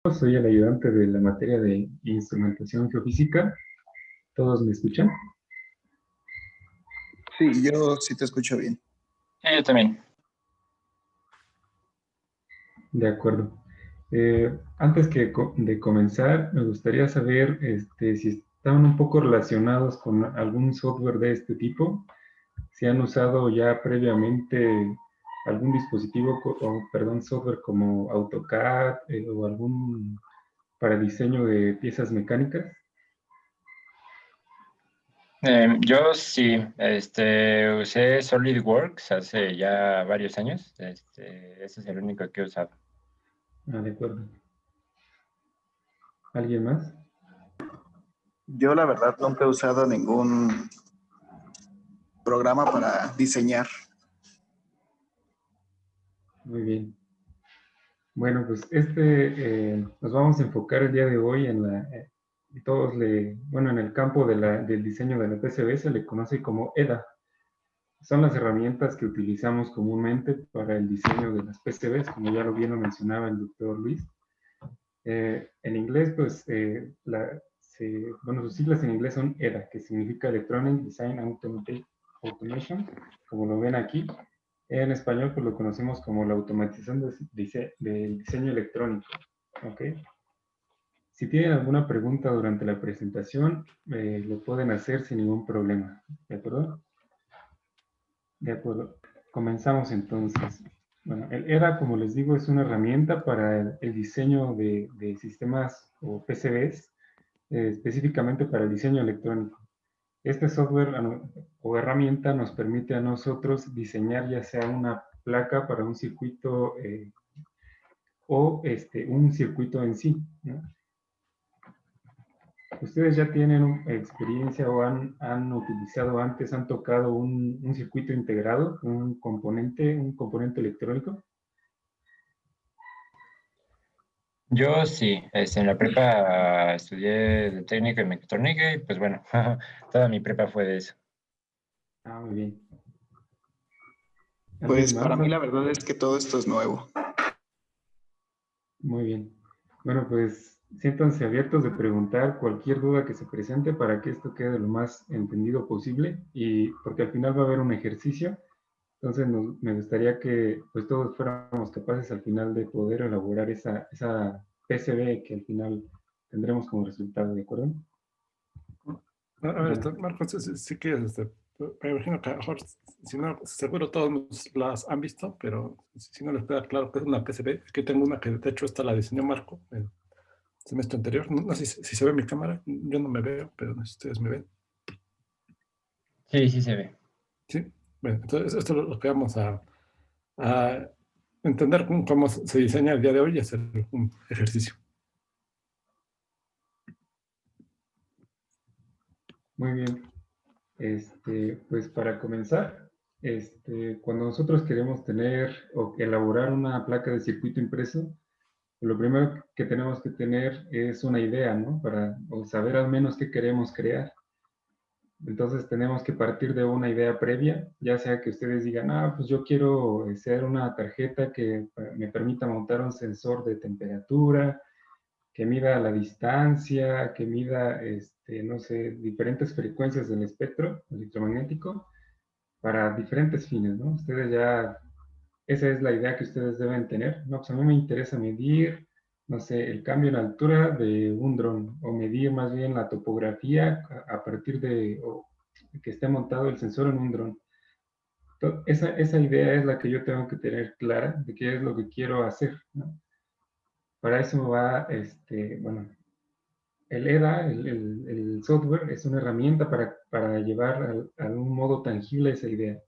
Soy el ayudante de la materia de instrumentación geofísica. ¿Todos me escuchan? Sí, yo sí te escucho bien. Yo también. De acuerdo. Antes de comenzar, me gustaría saber si estaban un poco relacionados con algún software de este tipo, si han usado ya previamente algún dispositivo, perdón, software como AutoCAD o algún para diseño de piezas mecánicas. Yo sí, usé SolidWorks hace ya varios años. Ese es el único que he usado. Ah, de acuerdo. ¿Alguien más? Yo la verdad nunca he usado ningún programa para diseñar. Muy bien. Bueno, pues nos vamos a enfocar el día de hoy en el campo del diseño de la PCB se le conoce como EDA. Son las herramientas que utilizamos comúnmente para el diseño de las PCBs, como ya lo bien lo mencionaba el doctor Luis. En inglés, pues, sus siglas en inglés son EDA, que significa Electronic Design Automation, como lo ven aquí. En español, pues lo conocemos como la automatización del diseño electrónico. ¿Ok? Si tienen alguna pregunta durante la presentación, lo pueden hacer sin ningún problema. ¿De acuerdo? De acuerdo. Comenzamos entonces. Bueno, el EDA, como les digo, es una herramienta para el diseño de sistemas o PCBs, específicamente para el diseño electrónico. Este software o herramienta nos permite a nosotros diseñar ya sea una placa para un circuito o un circuito en sí, ¿no? ¿Ustedes ya tienen experiencia o han utilizado antes, han tocado un circuito integrado, un componente electrónico? Yo sí, en la prepa estudié de técnico en mecatrónica y pues bueno, toda mi prepa fue de eso. Ah, muy bien. ¿Alguien Pues más? para mí la verdad es que todo esto es nuevo. Muy bien. Bueno, pues siéntanse abiertos de preguntar cualquier duda que se presente para que esto quede lo más entendido posible y porque al final va a haber un ejercicio. Entonces me gustaría que pues todos fuéramos capaces al final de poder elaborar esa PCB que al final tendremos como resultado, ¿de acuerdo? A ver, Bueno, Marcos, sí que me imagino que a lo mejor, si no, seguro todos las han visto, pero si no les queda claro que es una PCB, que tengo una que de hecho esta la diseñó Marco el semestre anterior. No sé si se ve mi cámara, yo no me veo, pero no sé si ustedes me ven. Sí, sí se ve. Sí, bueno, entonces esto es lo que vamos a entender cómo se diseña el día de hoy y hacer un ejercicio. muy bien. Pues para comenzar, cuando nosotros queremos tener o elaborar una placa de circuito impreso, lo primero que tenemos que tener es una idea, ¿no? O saber al menos qué queremos crear. Entonces tenemos que partir de una idea previa, ya sea que ustedes digan, ah, pues yo quiero hacer una tarjeta que me permita montar un sensor de temperatura, que mida la distancia, que mida, no sé, diferentes frecuencias del espectro electromagnético para diferentes fines, ¿no? Esa es la idea que ustedes deben tener. No, pues a mí me interesa medir, no sé, el cambio en altura de un dron o medir más bien la topografía a partir de que esté montado el sensor en un dron. Esa idea es la que yo tengo que tener clara de qué es lo que quiero hacer, ¿no? Para eso va, bueno, el EDA, el software, es una herramienta para llevar a un modo tangible esa idea.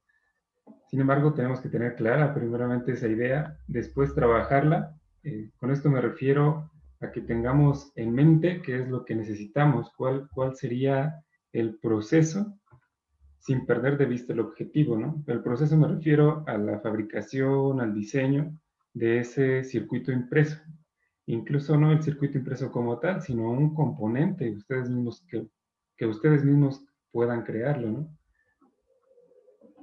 Sin embargo, tenemos que tener clara primeramente esa idea, después trabajarla. Con esto me refiero a que tengamos en mente qué es lo que necesitamos, cuál sería el proceso sin perder de vista el objetivo, ¿no? El proceso me refiero a la fabricación, al diseño de ese circuito impreso. Incluso no el circuito impreso como tal, sino un componente ustedes mismos que ustedes mismos puedan crearlo, ¿no?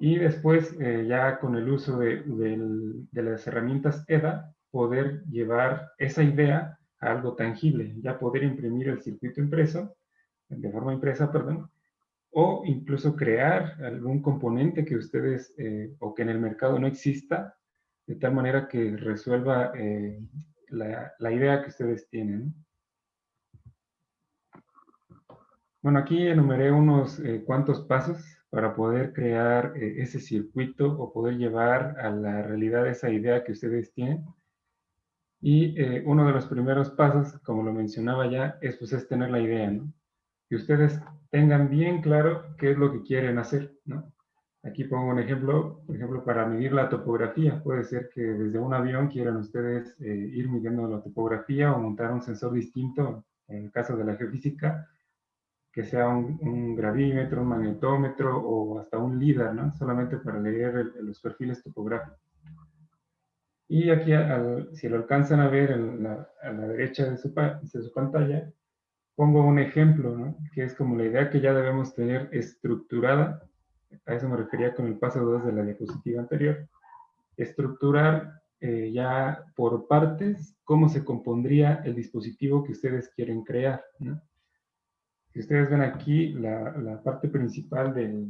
Y después, ya con el uso de las herramientas EDA, poder llevar esa idea a algo tangible, ya poder imprimir el circuito impreso, de forma impresa, perdón, o incluso crear algún componente que ustedes, o que en el mercado no exista, de tal manera que resuelva la idea que ustedes tienen, ¿no? Bueno, aquí enumeré unos cuantos pasos para poder crear ese circuito o poder llevar a la realidad esa idea que ustedes tienen. Y uno de los primeros pasos, como lo mencionaba ya, es tener la idea, ¿no? Que ustedes tengan bien claro qué es lo que quieren hacer, ¿no? Aquí pongo un ejemplo, por ejemplo, para medir la topografía. Puede ser que desde un avión quieran ustedes ir midiendo la topografía o montar un sensor distinto, en el caso de la geofísica, que sea un gravímetro, un magnetómetro o hasta un LIDAR, ¿no? Solamente para leer los perfiles topográficos. Y aquí, si lo alcanzan a ver a la derecha de su pantalla, pongo un ejemplo, ¿no? Que es como la idea que ya debemos tener estructurada. A eso me refería con el paso 2 de la diapositiva anterior. Estructurar ya por partes cómo se compondría el dispositivo que ustedes quieren crear, ¿no? Si ustedes ven aquí, la parte principal del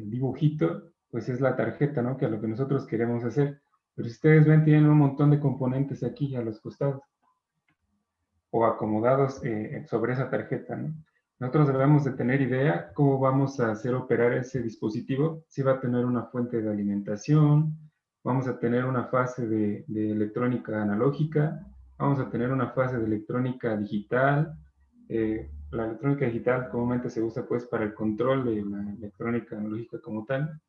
dibujito, pues es la tarjeta, ¿no? Que es lo que nosotros queremos hacer. Pero si ustedes ven, tienen un montón de componentes aquí a los costados o acomodados sobre esa tarjeta, ¿no? Nosotros debemos de tener idea cómo vamos a hacer operar ese dispositivo, si va a tener una fuente de alimentación, vamos a tener una fase de electrónica analógica, vamos a tener una fase de electrónica digital. La electrónica digital comúnmente se usa pues para el control de la electrónica analógica como tal,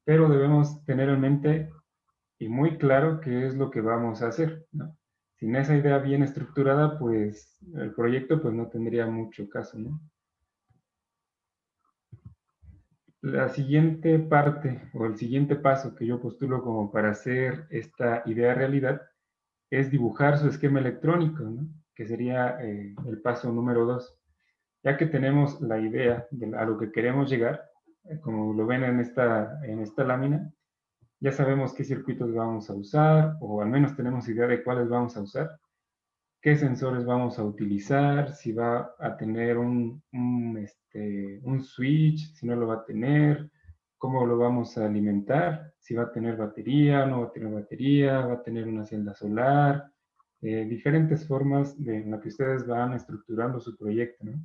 pero debemos tener en mente y muy claro qué es lo que vamos a hacer, ¿no? Sin esa idea bien estructurada, pues el proyecto pues no tendría mucho caso, ¿no? La siguiente parte o el siguiente paso que yo postulo como para hacer esta idea realidad es dibujar su esquema electrónico, ¿no? Que sería el paso número 2. Ya que tenemos la idea de a lo que queremos llegar, como lo ven en esta lámina, ya sabemos qué circuitos vamos a usar, o al menos tenemos idea de cuáles vamos a usar, qué sensores vamos a utilizar, si va a tener un switch, si no lo va a tener, cómo lo vamos a alimentar, si va a tener batería, no va a tener batería, va a tener una celda solar, diferentes formas en las que ustedes van estructurando su proyecto, ¿no?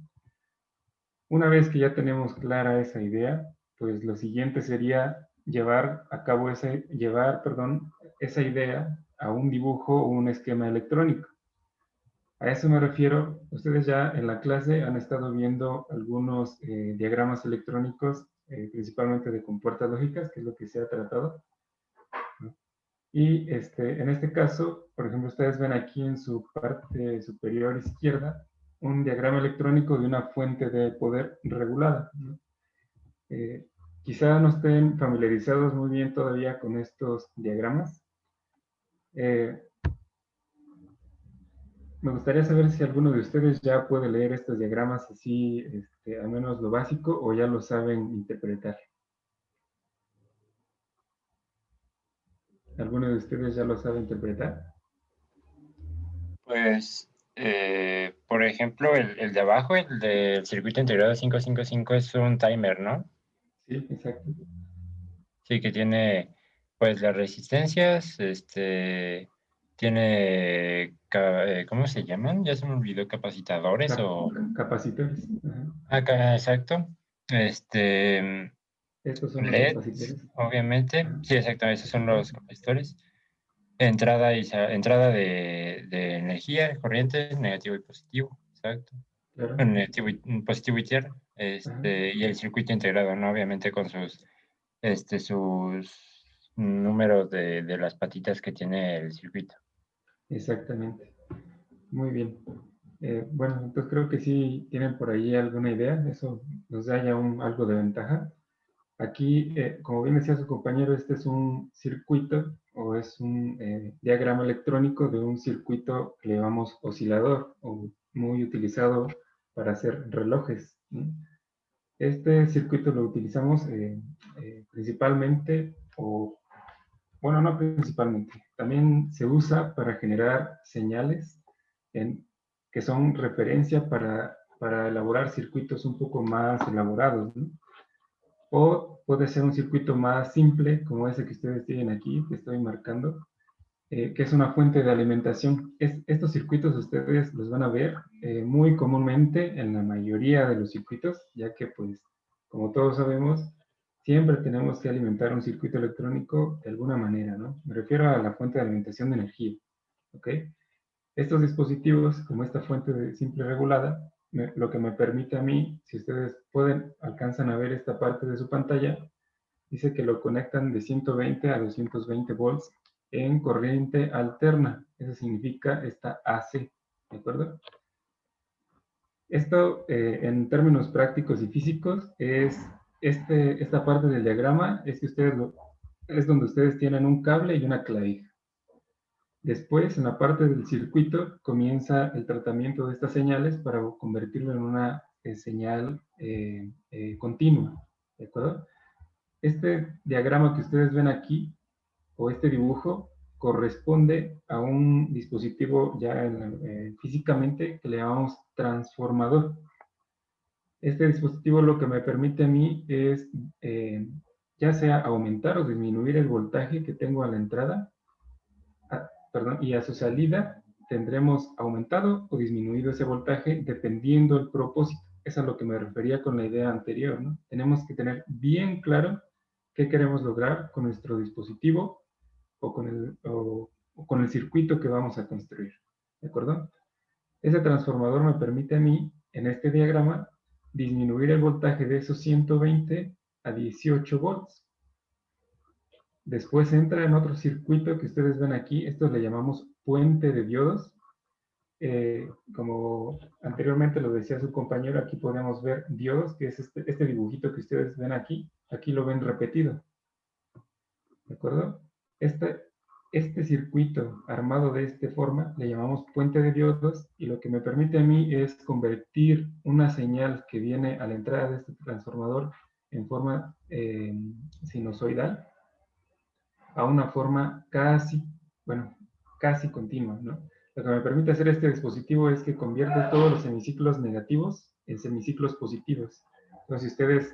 Una vez que ya tenemos clara esa idea, pues lo siguiente sería llevar a cabo esa idea a un dibujo o un esquema electrónico. A eso me refiero, ustedes ya en la clase han estado viendo algunos diagramas electrónicos, principalmente de compuertas lógicas, que es lo que se ha tratado. Y en este caso, por ejemplo, ustedes ven aquí en su parte superior izquierda un diagrama electrónico de una fuente de poder regulada, ¿no? Quizá no estén familiarizados muy bien todavía con estos diagramas. Me gustaría saber si alguno de ustedes ya puede leer estos diagramas así, al menos lo básico, o ya lo saben interpretar. ¿Alguno de ustedes ya lo sabe interpretar? Pues, por ejemplo, el de abajo, el del circuito integrado 555 es un timer, ¿no? Sí, exacto. Sí, que tiene, pues, las resistencias, tiene, ¿cómo se llaman? Ya se me olvidó, capacitadores o... Capacitores. Ajá. Acá, exacto. Este, Estos son los LEDs, capacitores. obviamente. Ajá. Sí, exacto, esos son los capacitores. Entrada de energía, corriente, negativo y positivo, exacto. Claro. Bueno, positivo y tierra. Ajá. Y el circuito integrado, ¿no? Obviamente con sus números de las patitas que tiene el circuito. Exactamente. Muy bien. Bueno, entonces creo que sí tienen por ahí alguna idea. Eso nos da ya algo de ventaja. Aquí, como bien decía su compañero, este es un circuito o es un diagrama electrónico de un circuito que le llamamos oscilador o muy utilizado para hacer relojes, ¿no? Este circuito lo utilizamos principalmente, o bueno, no principalmente, también se usa para generar señales que son referencia para elaborar circuitos un poco más elaborados, ¿no? O puede ser un circuito más simple, como ese que ustedes tienen aquí, que estoy marcando, que es una fuente de alimentación. Estos circuitos ustedes los van a ver muy comúnmente en la mayoría de los circuitos, ya que, pues, como todos sabemos, siempre tenemos que alimentar un circuito electrónico de alguna manera, ¿no? Me refiero a la fuente de alimentación de energía, ¿ok? Estos dispositivos, como esta fuente de simple regulada, lo que me permite a mí, si ustedes alcanzan a ver esta parte de su pantalla, dice que lo conectan de 120 a 220 volts en corriente alterna. Eso significa esta AC, ¿de acuerdo? Esto, en términos prácticos y físicos, es esta parte del diagrama, es donde ustedes tienen un cable y una clavija. Después, en la parte del circuito, comienza el tratamiento de estas señales para convertirlo en una señal continua, ¿de acuerdo? Este diagrama que ustedes ven aquí, o este dibujo, corresponde a un dispositivo ya físicamente que le llamamos transformador. Este dispositivo lo que me permite a mí es ya sea aumentar o disminuir el voltaje que tengo a la entrada, y a su salida tendremos aumentado o disminuido ese voltaje dependiendo del propósito. Es a lo que me refería con la idea anterior, ¿no? Tenemos que tener bien claro qué queremos lograr con nuestro dispositivo o con el circuito que vamos a construir, ¿de acuerdo? Ese transformador me permite a mí, en este diagrama, disminuir el voltaje de esos 120 a 18 volts. Después entra en otro circuito que ustedes ven aquí, esto le llamamos puente de diodos. Como anteriormente lo decía su compañero, aquí podemos ver diodos, que es este dibujito que ustedes ven aquí lo ven repetido. ¿De acuerdo? Este circuito armado de esta forma le llamamos puente de diodos, y lo que me permite a mí es convertir una señal que viene a la entrada de este transformador en forma sinusoidal a una forma casi continua, ¿no? Lo que me permite hacer este dispositivo es que convierte todos los semiciclos negativos en semiciclos positivos. Entonces, si ustedes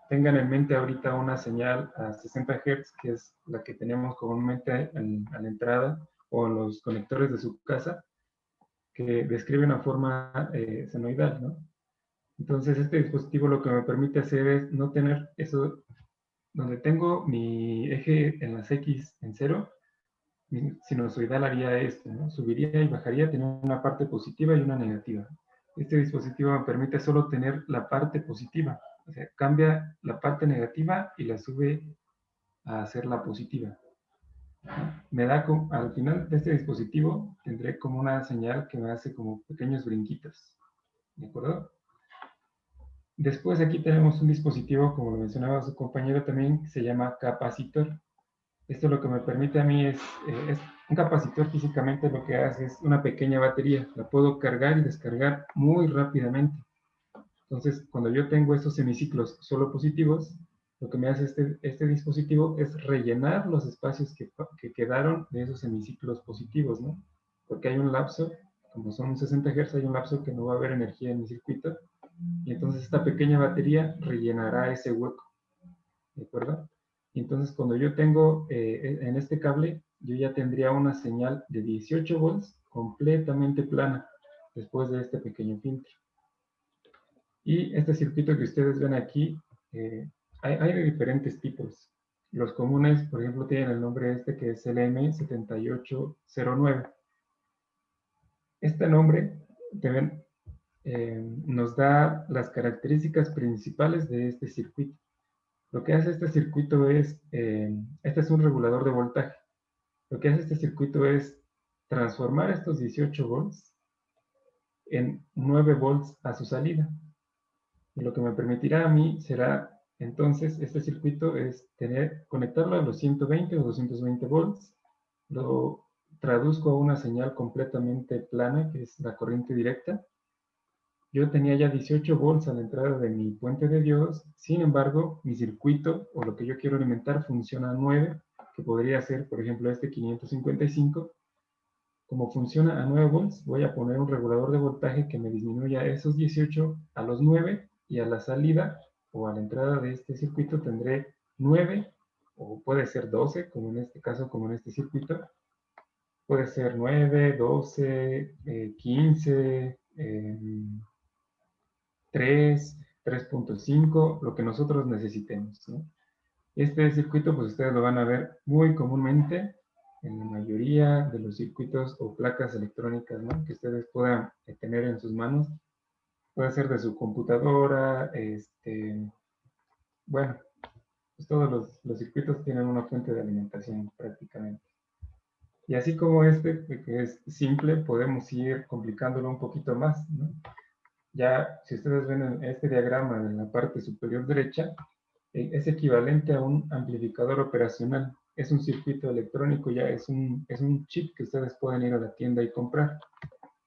tengan en mente ahorita una señal a 60 Hz, que es la que tenemos comúnmente a la entrada o en los conectores de su casa, que describe una forma senoidal, ¿no? Entonces, este dispositivo lo que me permite hacer es no tener eso, donde tengo mi eje en las X en cero, mi sinusoidal haría esto, ¿no? Subiría y bajaría, teniendo una parte positiva y una negativa. Este dispositivo me permite solo tener la parte positiva, o sea, cambia la parte negativa y la sube a hacer la positiva. Me da al final de este dispositivo tendré como una señal que me hace como pequeños brinquitos, ¿de acuerdo? Después aquí tenemos un dispositivo, como lo mencionaba su compañero también, que se llama capacitor. Esto lo que me permite a mí es un capacitor físicamente lo que hace es una pequeña batería. La puedo cargar y descargar muy rápidamente. Entonces, cuando yo tengo estos semiciclos solo positivos, lo que me hace este dispositivo es rellenar los espacios que quedaron de esos semiciclos positivos, ¿no? Porque hay un lapso, como son 60 Hz, hay un lapso que no va a haber energía en mi circuito, y entonces esta pequeña batería rellenará ese hueco, ¿de acuerdo? Y entonces cuando yo tengo en este cable, yo ya tendría una señal de 18 volts completamente plana después de este pequeño filtro. Y este circuito que ustedes ven aquí, hay de diferentes tipos. Los comunes, por ejemplo, tienen el nombre este que es LM7809. Este nombre nos da las características principales de este circuito. Lo que hace este circuito es, este es un regulador de voltaje. Lo que hace este circuito es transformar estos 18 volts en 9 volts a su salida. Y lo que me permitirá a mí será, entonces, este circuito es conectarlo a los 120 o 220 volts, lo traduzco a una señal completamente plana, que es la corriente directa. Yo tenía ya 18 volts a la entrada de mi puente de diodos, sin embargo, mi circuito, o lo que yo quiero alimentar, funciona a 9, que podría ser, por ejemplo, este 555, como funciona a 9 volts, voy a poner un regulador de voltaje que me disminuya esos 18 a los 9 y a la salida o a la entrada de este circuito tendré 9 o puede ser 12, como en este caso, como en este circuito. Puede ser 9, 12, 15, 3, 3.5, lo que nosotros necesitemos, ¿no? Este circuito, pues ustedes lo van a ver muy comúnmente en la mayoría de los circuitos o placas electrónicas, ¿no?, que ustedes puedan tener en sus manos. Puede ser de su computadora, bueno, pues todos los circuitos tienen una fuente de alimentación prácticamente. Y así como este, que es simple, podemos ir complicándolo un poquito más, ¿no? Ya, si ustedes ven en este diagrama en la parte superior derecha, es equivalente a un amplificador operacional. Es un circuito electrónico, ya es un chip que ustedes pueden ir a la tienda y comprar.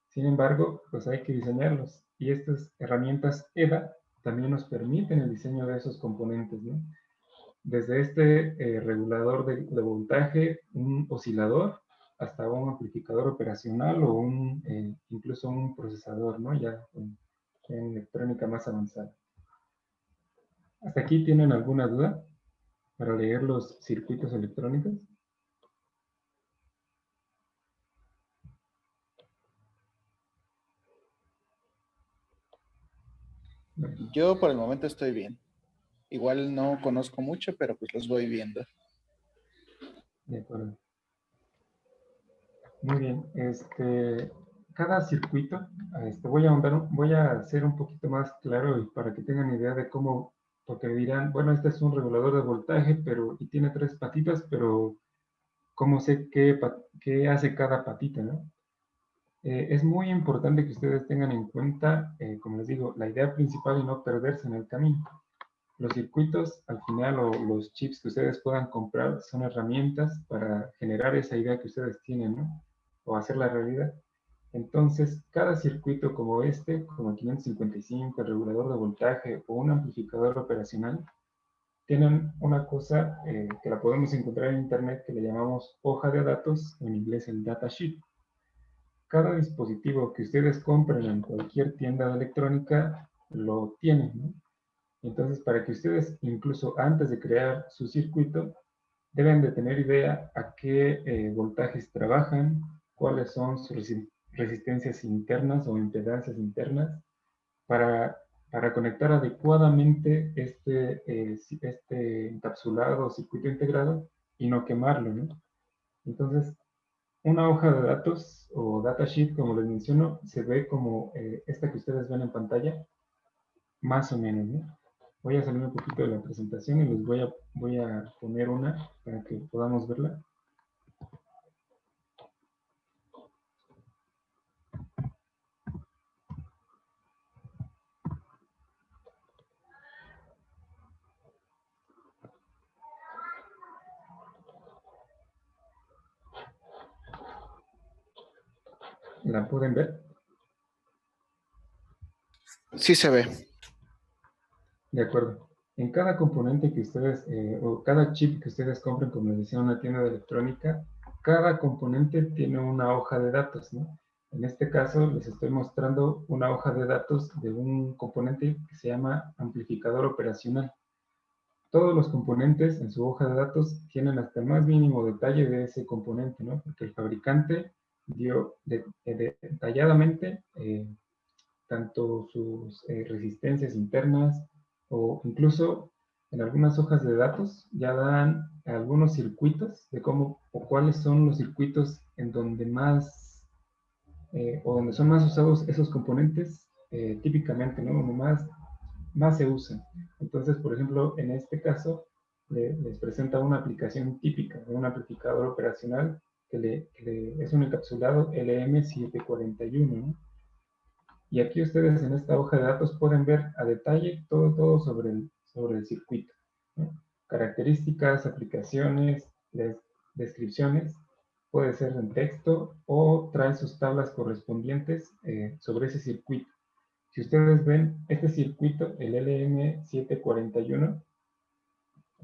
Sin embargo, pues hay que diseñarlos. Y estas herramientas EDA también nos permiten el diseño de esos componentes, ¿no? Desde este regulador de voltaje, un oscilador, hasta un amplificador operacional o incluso un procesador, ¿no?, ya en electrónica más avanzada. ¿Hasta aquí tienen alguna duda para leer los circuitos electrónicos? Yo por el momento estoy bien. Igual no conozco mucho, pero pues los voy viendo. De acuerdo. Muy bien. Cada circuito, voy a hacer un poquito más claro y para que tengan idea de cómo, porque dirán, bueno, este es un regulador de voltaje, y tiene 3 patitas, pero ¿cómo sé qué hace cada patita, no? Es muy importante que ustedes tengan en cuenta, como les digo, la idea principal y no perderse en el camino. Los circuitos, al final, o los chips que ustedes puedan comprar, son herramientas para generar esa idea que ustedes tienen, ¿no?, o hacer la realidad. Entonces, cada circuito como como el 555, el regulador de voltaje o un amplificador operacional, tienen una cosa que la podemos encontrar en internet que le llamamos hoja de datos, en inglés el datasheet. Cada dispositivo que ustedes compren en cualquier tienda de electrónica lo tiene, ¿no? Entonces, para que ustedes, incluso antes de crear su circuito, deben de tener idea a qué voltajes trabajan, cuáles son sus resistencias internas o impedancias internas, para conectar adecuadamente este encapsulado o circuito integrado y no quemarlo, ¿no? Entonces, una hoja de datos o datasheet, como les menciono, se ve como esta que ustedes ven en pantalla, más o menos, ¿no? Voy a salir un poquito de la presentación y les voy a poner una para que podamos verla. ¿La pueden ver? Sí se ve. De acuerdo. En cada componente que ustedes, o cada chip que ustedes compren, como les decía, en una tienda de electrónica, cada componente tiene una hoja de datos, ¿no? En este caso, les estoy mostrando una hoja de datos de un componente que se llama amplificador operacional. Todos los componentes en su hoja de datos tienen hasta el más mínimo detalle de ese componente, ¿no? Porque el fabricante dio detalladamente tanto sus resistencias internas o incluso en algunas hojas de datos ya dan algunos circuitos de cómo o cuáles son los circuitos en donde más o donde son más usados esos componentes típicamente, ¿no? Donde más se usan. Entonces, por ejemplo, en este caso les presenta una aplicación típica de un amplificador operacional que es un encapsulado LM741, ¿no? Y aquí ustedes en esta hoja de datos pueden ver a detalle todo sobre el circuito, ¿no? Características, aplicaciones, descripciones, puede ser en texto o trae sus tablas correspondientes sobre ese circuito. Si ustedes ven este circuito, el LM741,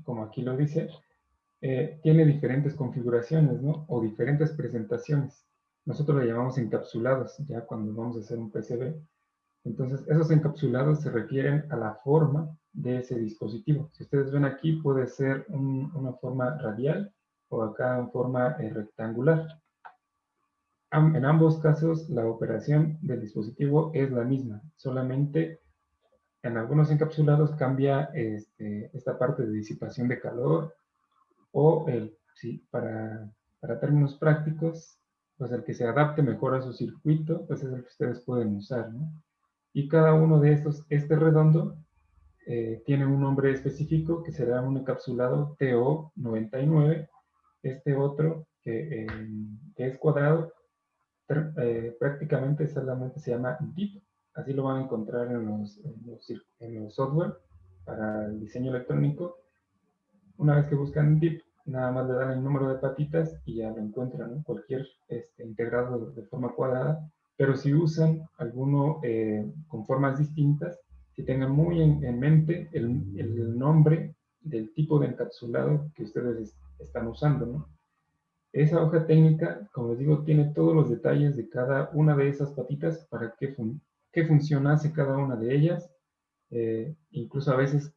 como aquí lo dice, tiene diferentes configuraciones, ¿no? O diferentes presentaciones. Nosotros le llamamos encapsulados, ya cuando vamos a hacer un PCB. Entonces, esos encapsulados se refieren a la forma de ese dispositivo. Si ustedes ven aquí, puede ser una forma radial o acá en forma rectangular. En ambos casos, la operación del dispositivo es la misma, solamente en algunos encapsulados cambia esta parte de disipación de calor o sí, para términos prácticos, pues el que se adapte mejor a su circuito, pues es el que ustedes pueden usar, ¿no? Y cada uno de estos, este redondo, tiene un nombre específico que será un encapsulado TO99. Este otro, que es cuadrado, prácticamente solamente se llama DIP. Así lo van a encontrar en los software para el diseño electrónico. Una vez que buscan DIP, nada más le dan el número de patitas y ya lo encuentran, ¿no? Cualquier integrado de forma cuadrada. Pero si usan alguno con formas distintas, si tengan muy en mente el nombre del tipo de encapsulado que ustedes están usando, ¿no? Esa hoja técnica, como les digo, tiene todos los detalles de cada una de esas patitas para qué función hace cada una de ellas. Incluso a veces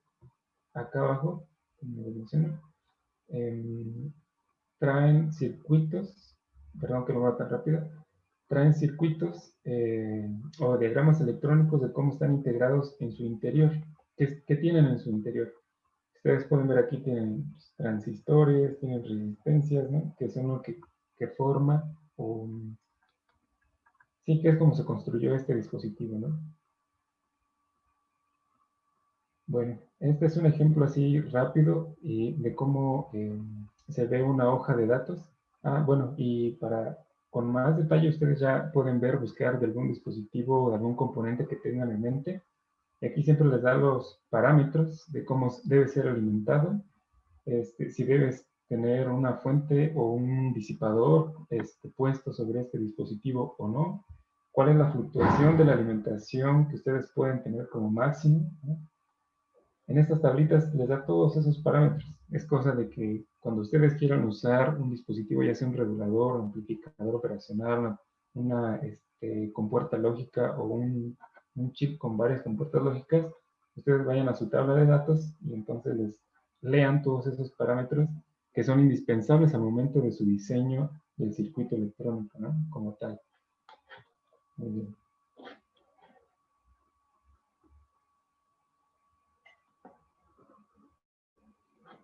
acá abajo, como les menciono, traen circuitos, perdón que lo va tan rápido, traen circuitos o diagramas electrónicos de cómo están integrados en su interior, qué tienen en su interior. Ustedes pueden ver aquí, tienen transistores, tienen resistencias, ¿no? Que son lo que forma, o sí, que es como se construyó este dispositivo, ¿no? Bueno, este es un ejemplo así rápido de cómo se ve una hoja de datos. Bueno, y con más detalle ustedes ya pueden buscar de algún dispositivo o de algún componente que tengan en mente. Y aquí siempre les da los parámetros de cómo debe ser alimentado. Si debes tener una fuente o un disipador puesto sobre este dispositivo o no. ¿Cuál es la fluctuación de la alimentación que ustedes pueden tener como máximo, ¿no? En estas tablitas les da todos esos parámetros. Es cosa de que cuando ustedes quieran usar un dispositivo, ya sea un regulador, un amplificador operacional, una compuerta lógica o un chip con varias compuertas lógicas, ustedes vayan a su tabla de datos y entonces les lean todos esos parámetros que son indispensables al momento de su diseño del circuito electrónico, ¿no? Como tal. Muy bien.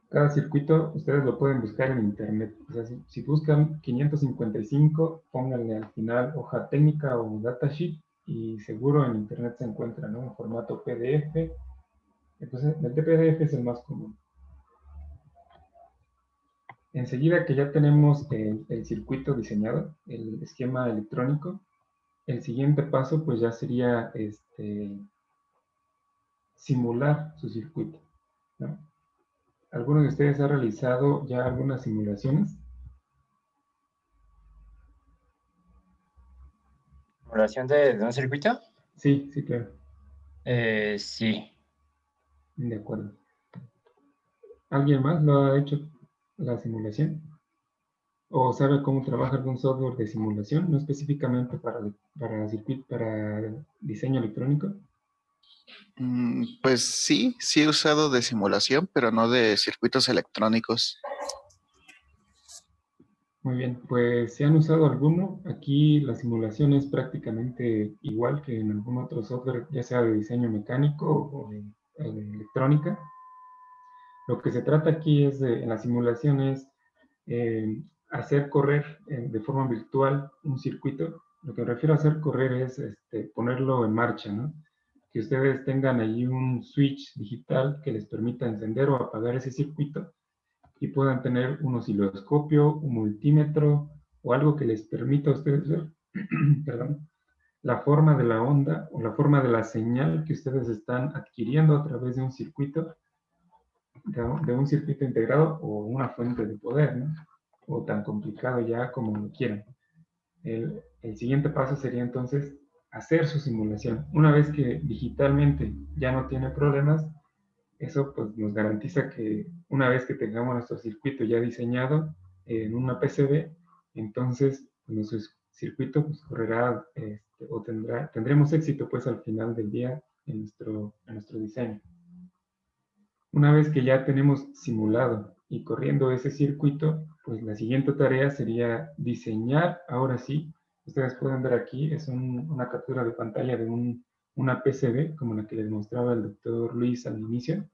Cada circuito ustedes lo pueden buscar en internet. O sea, si buscan 555, pónganle al final hoja técnica o datasheet y seguro en internet se encuentra, ¿no? En formato PDF. Entonces, el PDF es el más común. Enseguida que ya tenemos el circuito diseñado, el esquema electrónico, el siguiente paso pues ya sería simular su circuito, ¿no? ¿Alguno de ustedes ha realizado ya algunas simulaciones? ¿Simulación de un circuito? Sí, sí, claro. Sí. De acuerdo. ¿Alguien más lo ha hecho la simulación? ¿O sabe cómo trabaja algún software de simulación, no específicamente para diseño electrónico? Pues sí, sí he usado de simulación, pero no de circuitos electrónicos. Muy bien, pues si han usado alguno, aquí la simulación es prácticamente igual que en algún otro software, ya sea de diseño mecánico o de electrónica. Lo que se trata aquí en la simulación es hacer correr de forma virtual un circuito. Lo que me refiero a hacer correr es ponerlo en marcha, ¿no? Que ustedes tengan ahí un switch digital que les permita encender o apagar ese circuito y puedan tener un osciloscopio, un multímetro o algo que les permita a ustedes ver perdón, la forma de la onda o la forma de la señal que ustedes están adquiriendo a través de un circuito, de un circuito integrado o una fuente de poder, ¿no? O tan complicado ya como lo quieran. El siguiente paso sería entonces hacer su simulación. Una vez que digitalmente ya no tiene problemas, eso pues nos garantiza que una vez que tengamos nuestro circuito ya diseñado en una PCB, entonces circuito pues correrá o tendremos éxito pues al final del día en nuestro diseño. Una vez que ya tenemos simulado y corriendo ese circuito, pues la siguiente tarea sería diseñar, ahora sí, ustedes pueden ver aquí, es una captura de pantalla de una PCB, como la que les mostraba el doctor Luis al inicio.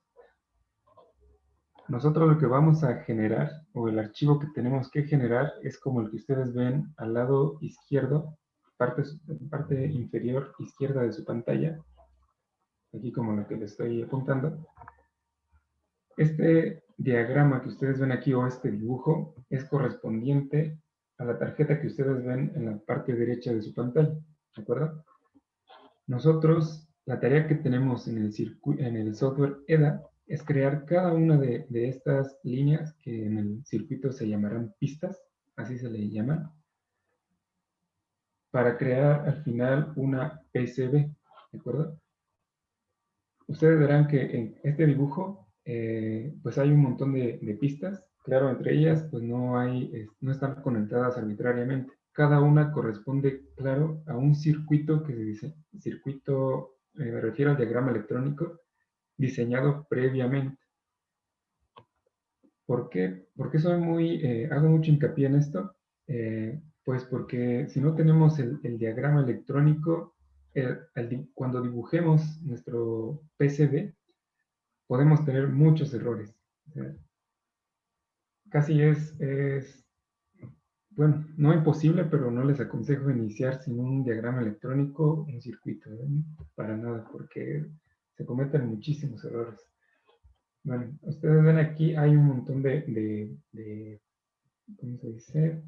Nosotros lo que vamos a generar, o el archivo que tenemos que generar, es como el que ustedes ven al lado izquierdo, parte inferior izquierda de su pantalla, aquí como la que les estoy apuntando. Este diagrama que ustedes ven aquí, o este dibujo, es correspondiente a la tarjeta que ustedes ven en la parte derecha de su pantalla, ¿de acuerdo? Nosotros, la tarea que tenemos en el software EDA es crear cada una de estas líneas que en el circuito se llamarán pistas, así se le llaman, para crear al final una PCB, ¿de acuerdo? Ustedes verán que en este dibujo, pues hay un montón de pistas. Claro, entre ellas, pues no están conectadas arbitrariamente. Cada una corresponde, claro, a un circuito que se dice, me refiero al diagrama electrónico, diseñado previamente. ¿Por qué? Porque hago mucho hincapié en esto. Pues porque si no tenemos el diagrama electrónico, cuando dibujemos nuestro PCB, podemos tener muchos errores. O sea, casi bueno, no imposible, pero no les aconsejo iniciar sin un diagrama electrónico, un circuito, para nada, porque se cometen muchísimos errores. Bueno, ustedes ven aquí, hay un montón ¿cómo se dice?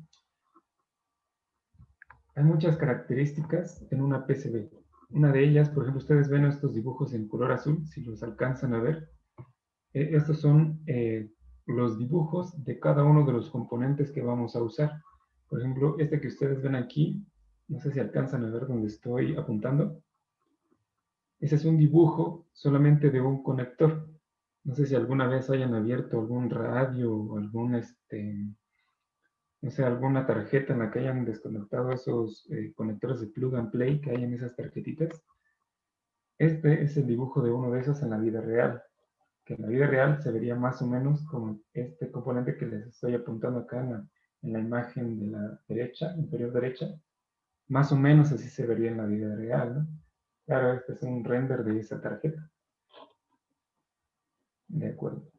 Hay muchas características en una PCB. Una de ellas, por ejemplo, ustedes ven estos dibujos en color azul, si los alcanzan a ver. Estos son los dibujos de cada uno de los componentes que vamos a usar. Por ejemplo, este que ustedes ven aquí, no sé si alcanzan a ver donde estoy apuntando. Ese es un dibujo solamente de un conector. No sé si alguna vez hayan abierto algún radio o no sé, alguna tarjeta en la que hayan desconectado esos conectores de plug and play que hay en esas tarjetitas. Este es el dibujo de uno de esos en la vida real, que en la vida real se vería más o menos como este componente que les estoy apuntando acá en la imagen de la derecha, inferior derecha. Más o menos así se vería en la vida real, ¿no? Claro, este es un render de esa tarjeta. De acuerdo.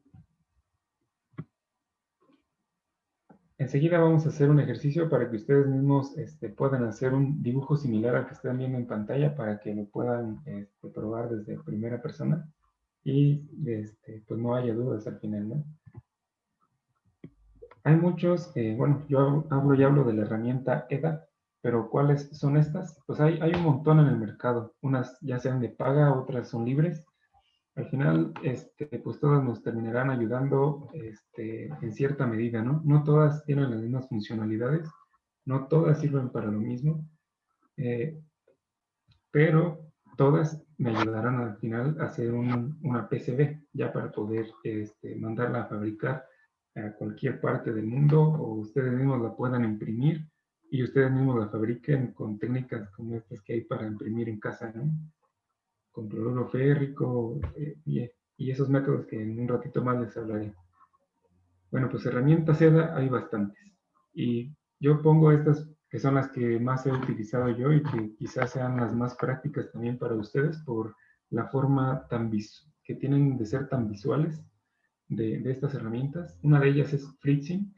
Enseguida vamos a hacer un ejercicio para que ustedes mismos puedan hacer un dibujo similar al que están viendo en pantalla para que lo puedan probar desde primera persona y pues no haya dudas al final, ¿no? Hay muchos, bueno, yo hablo de la herramienta EDA, pero ¿cuáles son estas? Pues hay un montón en el mercado, unas ya sean de paga, otras son libres. Al final, pues todas nos terminarán ayudando en cierta medida, ¿no? No todas tienen las mismas funcionalidades, no todas sirven para lo mismo, pero todas me ayudarán al final a hacer una PCB, ya para poder mandarla a fabricar a cualquier parte del mundo, o ustedes mismos la puedan imprimir y ustedes mismos la fabriquen con técnicas como estas que hay para imprimir en casa, ¿no? Con cloruro férrico y esos métodos que en un ratito más les hablaré. Bueno, pues herramientas EDA hay bastantes. Y yo pongo estas que son las que más he utilizado yo y que quizás sean las más prácticas también para ustedes por la forma que tienen de ser tan visuales de estas herramientas. Una de ellas es Fritzing,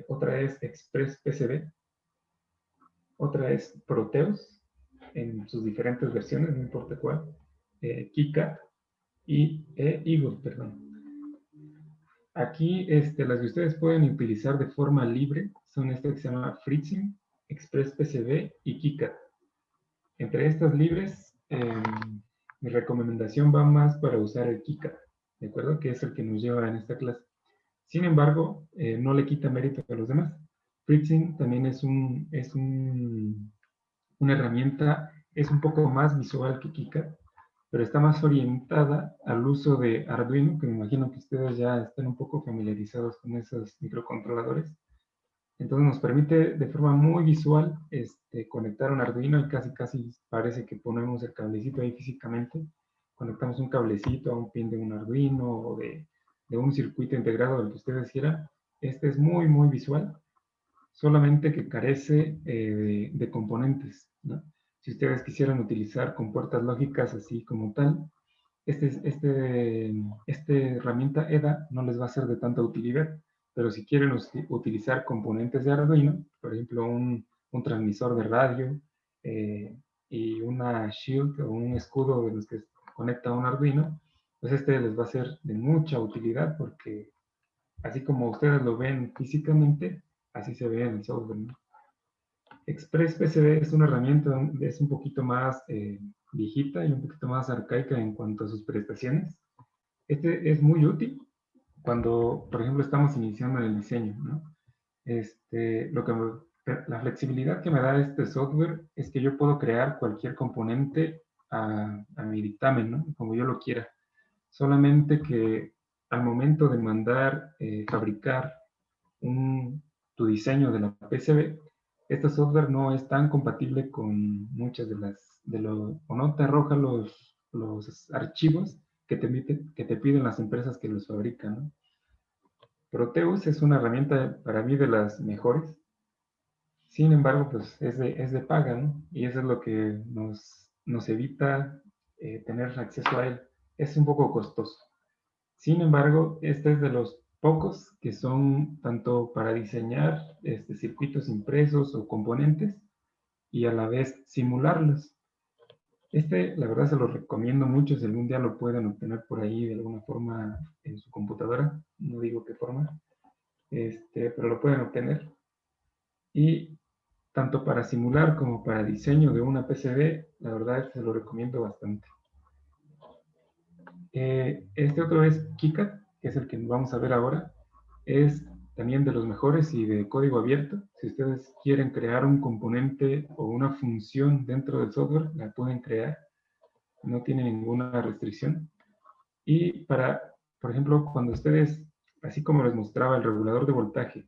otra es Express PCB, otra es Proteus, en sus diferentes versiones, no importa cuál, KiCad y Eagle, perdón. Aquí las que ustedes pueden utilizar de forma libre son estas que se llama Fritzing, Express PCB y KiCad. Entre estas libres, mi recomendación va más para usar el KiCad, ¿de acuerdo? Que es el que nos lleva en esta clase. Sin embargo, no le quita mérito a los demás. Fritzing también es una herramienta, es un poco más visual que KiCad, pero está más orientada al uso de Arduino, que me imagino que ustedes ya están un poco familiarizados con esos microcontroladores. Entonces nos permite de forma muy visual conectar un Arduino y casi parece que ponemos el cablecito ahí físicamente. Conectamos un cablecito a un pin de un Arduino o de un circuito integrado del que ustedes quieran. Este es muy visual, solamente que carece de componentes, ¿no? Si ustedes quisieran utilizar con puertas lógicas así como tal, esta herramienta EDA no les va a ser de tanta utilidad, pero si quieren utilizar componentes de Arduino, por ejemplo un transmisor de radio y una shield o un escudo de los que conecta a un Arduino, pues este les va a ser de mucha utilidad porque así como ustedes lo ven físicamente, así se ve en el software, ¿no? ExpressPCB es una herramienta, es un poquito más viejita y un poquito más arcaica en cuanto a sus prestaciones. Este es muy útil cuando, por ejemplo, estamos iniciando en el diseño, ¿no? La flexibilidad que me da este software es que yo puedo crear cualquier componente a mi dictamen, ¿no? Como yo lo quiera. Solamente que al momento de mandar fabricar tu diseño de la PCB, este software no es tan compatible con muchas o no te arroja los archivos que te piden las empresas que los fabrican, ¿no? Proteus es una herramienta para mí de las mejores. Sin embargo, pues es de paga, ¿no? Y eso es lo que nos evita tener acceso a él. Es un poco costoso. Sin embargo, este es de los pocos que son tanto para diseñar circuitos impresos o componentes y a la vez simularlos. La verdad se lo recomiendo mucho si algún día lo pueden obtener por ahí de alguna forma en su computadora. No digo qué forma, pero lo pueden obtener. Y tanto para simular como para diseño de una PCB, la verdad se lo recomiendo bastante. Este otro es KiCad, que es el que vamos a ver ahora. Es también de los mejores y de código abierto. Si ustedes quieren crear un componente o una función dentro del software, la pueden crear. No tiene ninguna restricción. Y por ejemplo, cuando ustedes, así como les mostraba el regulador de voltaje,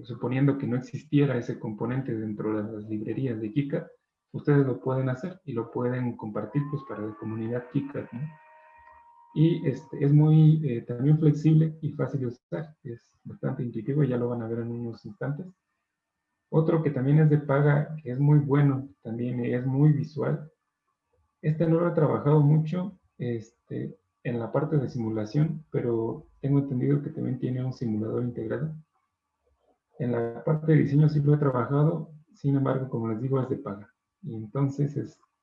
suponiendo que no existiera ese componente dentro de las librerías de KiCad, ustedes lo pueden hacer y lo pueden compartir pues, para la comunidad KiCad, ¿no? Y es muy también flexible y fácil de usar. Es bastante intuitivo, ya lo van a ver en unos instantes. Otro que también es de paga, que es muy bueno, también es muy visual. No lo he trabajado mucho en la parte de simulación, pero tengo entendido que también tiene un simulador integrado. En la parte de diseño sí lo he trabajado, sin embargo, como les digo, es de paga. Y entonces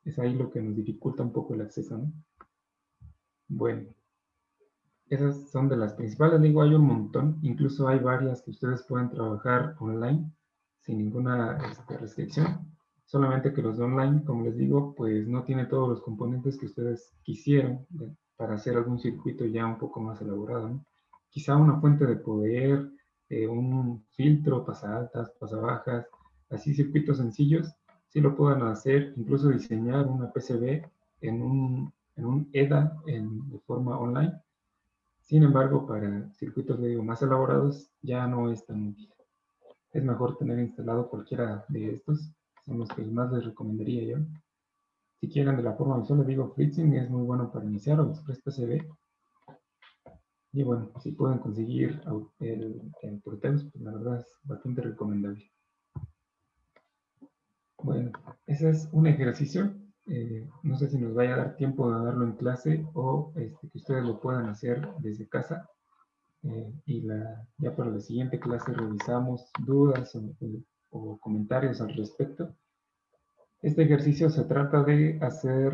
es ahí lo que nos dificulta un poco el acceso, ¿no? Bueno, esas son de las principales. Digo, hay un montón, incluso hay varias que ustedes pueden trabajar online sin ninguna restricción. Solamente que los de online, como les digo, pues no tiene todos los componentes que ustedes quisieran para hacer algún circuito ya un poco más elaborado, ¿no? Quizá una fuente de poder, un filtro, pasa altas, pasa bajas, así circuitos sencillos, sí lo puedan hacer, incluso diseñar una PCB en un EDA de forma online. Sin embargo, para circuitos más elaborados ya no es tan útil. Es mejor tener instalado cualquiera de estos, son los que más les recomendaría yo. Si quieren de la forma visual, les digo, Fritzing es muy bueno para iniciar, o ExpressPCB. Y bueno, si pueden conseguir el Proteus, pues la verdad es bastante recomendable. Bueno, ese es un ejercicio. No sé si nos vaya a dar tiempo de darlo en clase o que ustedes lo puedan hacer desde casa. Ya para la siguiente clase revisamos dudas o comentarios al respecto. Este ejercicio se trata de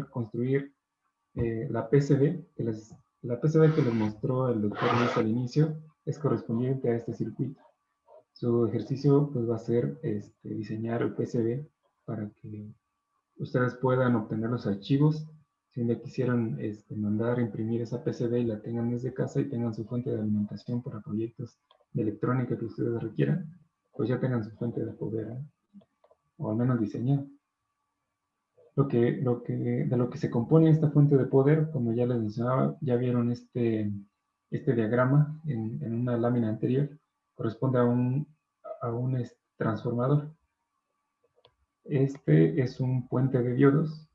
construir la PCB, la PCB que les mostró el doctor Luis al inicio, es correspondiente a este circuito. Su ejercicio pues, va a ser diseñar el PCB para que ustedes puedan obtener los archivos. Si le quisieran mandar a imprimir esa PCB y la tengan desde casa y tengan su fuente de alimentación para proyectos de electrónica que ustedes requieran, pues ya tengan su fuente de poder, ¿eh? O al menos diseñar. De lo que se compone esta fuente de poder, como ya les mencionaba, ya vieron este diagrama en una lámina anterior, corresponde a un transformador. Este es un puente de diodos.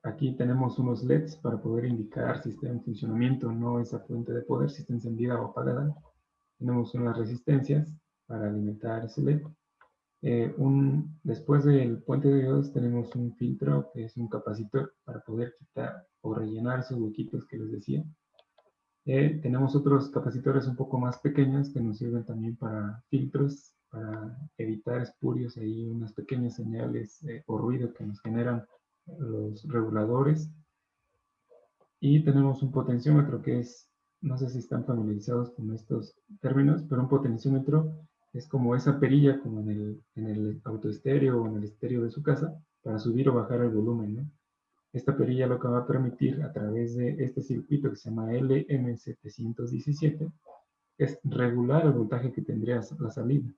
Aquí tenemos unos LEDs para poder indicar si está en funcionamiento o no esa fuente de poder, si está encendida o apagada. Tenemos unas resistencias para alimentar ese LED. Después del puente de diodos tenemos un filtro que es un capacitor para poder quitar o rellenar esos huequitos que les decía. Tenemos otros capacitores un poco más pequeños que nos sirven también para filtros, para evitar espurios, ahí unas pequeñas señales o ruido que nos generan los reguladores. Y tenemos un potenciómetro que es, no sé si están familiarizados con estos términos, pero un potenciómetro es como esa perilla como en el autoestéreo o en el estéreo de su casa para subir o bajar el volumen, ¿no? Esta perilla lo que va a permitir a través de este circuito que se llama LM717 es regular el voltaje que tendría la salida.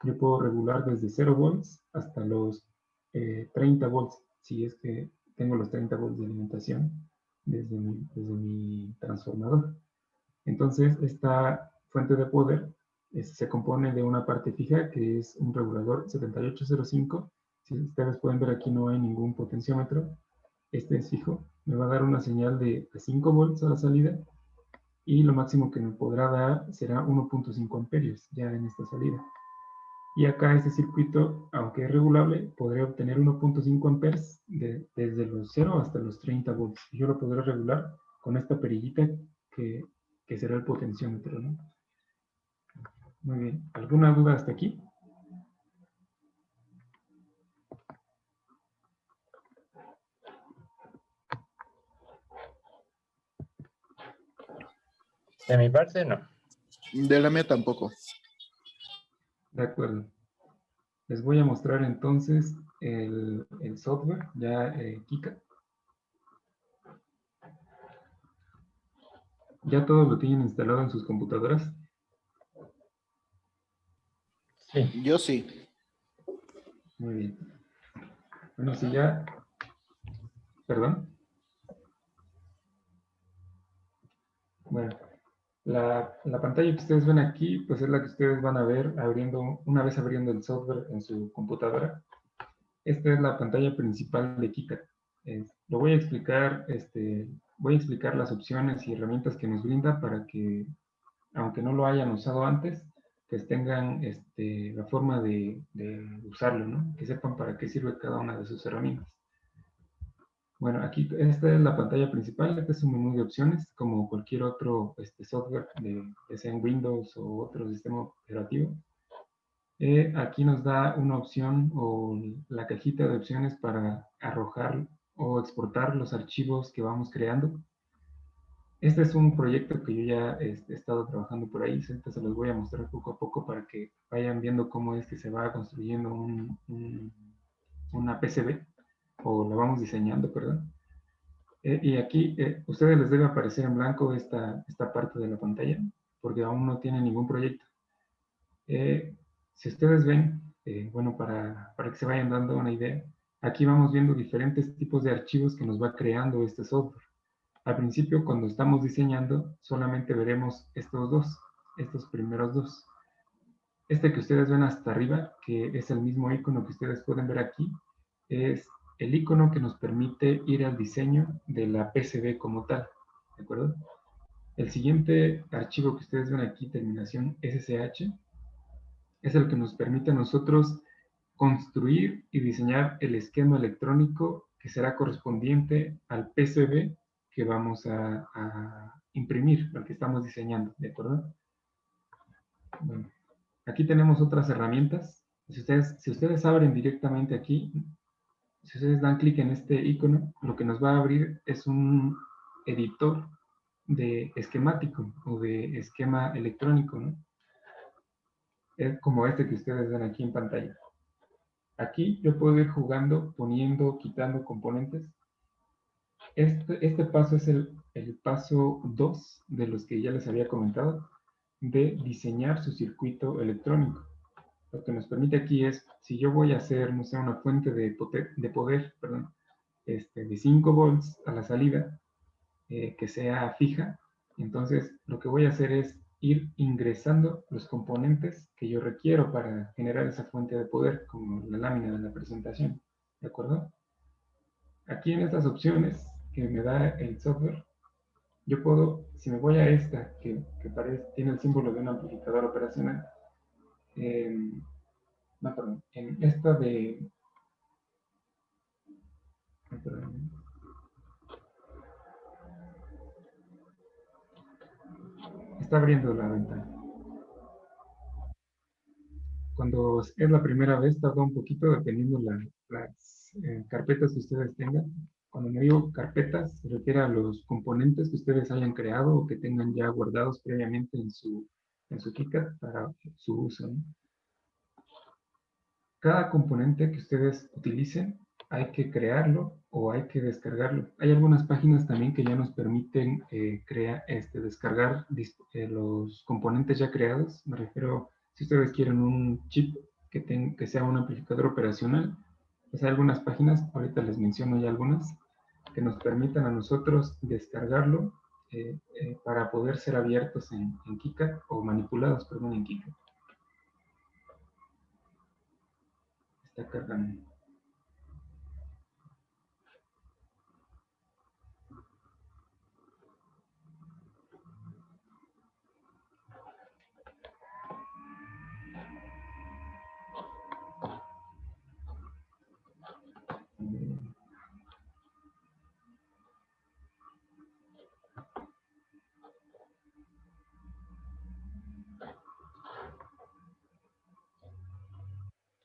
Yo puedo regular desde 0 volts hasta los 30 volts, si es que tengo los 30 volts de alimentación desde mi transformador. Entonces, esta fuente de poder se compone de una parte fija que es un regulador 7805. Si ustedes pueden ver, aquí no hay ningún potenciómetro. Este es fijo. Me va a dar una señal de 5 volts a la salida y lo máximo que me podrá dar será 1.5 amperios ya en esta salida. Y acá este circuito, aunque es regulable, podré obtener 1.5 amperes desde los 0 hasta los 30 volts. Yo lo podré regular con esta perillita que será el potenciómetro, ¿no? Muy bien. ¿Alguna duda hasta aquí? De mi parte, no. De la mía tampoco. De acuerdo. Les voy a mostrar entonces el software, ya Kika. ¿Ya todos lo tienen instalado en sus computadoras? Sí. Yo sí. Muy bien. Bueno, si ya... ¿Perdón? Bueno, la pantalla que ustedes ven aquí, pues es la que ustedes van a ver una vez abriendo el software en su computadora. Esta es la pantalla principal de Kika. Lo voy a explicar, voy a explicar las opciones y herramientas que nos brinda para que, aunque no lo hayan usado antes, pues tengan la forma de usarlo, ¿no? Que sepan para qué sirve cada una de sus herramientas. Bueno, aquí esta es la pantalla principal, este es un menú de opciones, como cualquier otro software, ya sea en Windows o otro sistema operativo. Aquí nos da una opción o la cajita de opciones para arrojar o exportar los archivos que vamos creando. Este es un proyecto que yo ya he estado trabajando por ahí, ahorita se los voy a mostrar poco a poco para que vayan viendo cómo es que se va construyendo una PCB, o la vamos diseñando, perdón. Y aquí ustedes les debe aparecer en blanco esta parte de la pantalla, porque aún no tiene ningún proyecto. Si ustedes ven, bueno, para que se vayan dando una idea, aquí vamos viendo diferentes tipos de archivos que nos va creando este software. Al principio, cuando estamos diseñando, solamente veremos estos primeros dos. Este que ustedes ven hasta arriba, que es el mismo icono que ustedes pueden ver aquí, es el icono que nos permite ir al diseño de la PCB como tal, ¿de acuerdo? El siguiente archivo que ustedes ven aquí, terminación SSH, es el que nos permite a nosotros construir y diseñar el esquema electrónico que será correspondiente al PCB que vamos a imprimir, al que estamos diseñando, ¿de acuerdo? Bueno, aquí tenemos otras herramientas. Si ustedes abren directamente aquí, si ustedes dan clic en este icono, lo que nos va a abrir es un editor de esquemático o de esquema electrónico, ¿no? Es como este que ustedes ven aquí en pantalla. Aquí yo puedo ir jugando, poniendo, quitando componentes. Este paso es el paso 2 de los que ya les había comentado, de diseñar su circuito electrónico. Lo que nos permite aquí es, si yo voy a hacer, no sé, una fuente de poder, perdón, de 5 volts a la salida, que sea fija, entonces lo que voy a hacer es ir ingresando los componentes que yo requiero para generar esa fuente de poder, como la lámina de la presentación, ¿de acuerdo? Aquí en estas opciones que me da el software, yo puedo, si me voy a esta, que parece, tiene el símbolo de un amplificador operacional, no, perdón, en esta de, no, perdón, está abriendo la ventana. Cuando es la primera vez, tarda un poquito dependiendo las carpetas que ustedes tengan. Cuando me digo carpetas, se refiere a los componentes que ustedes hayan creado o que tengan ya guardados previamente en su KiCad para su uso, ¿no? Cada componente que ustedes utilicen hay que crearlo o hay que descargarlo. Hay algunas páginas también que ya nos permiten descargar los componentes ya creados. Me refiero, si ustedes quieren un chip que sea un amplificador operacional, pues hay algunas páginas, ahorita les menciono ya algunas, que nos permitan a nosotros descargarlo para poder ser abiertos en KiCad o manipulados, perdón, en KiCad. Está cargando.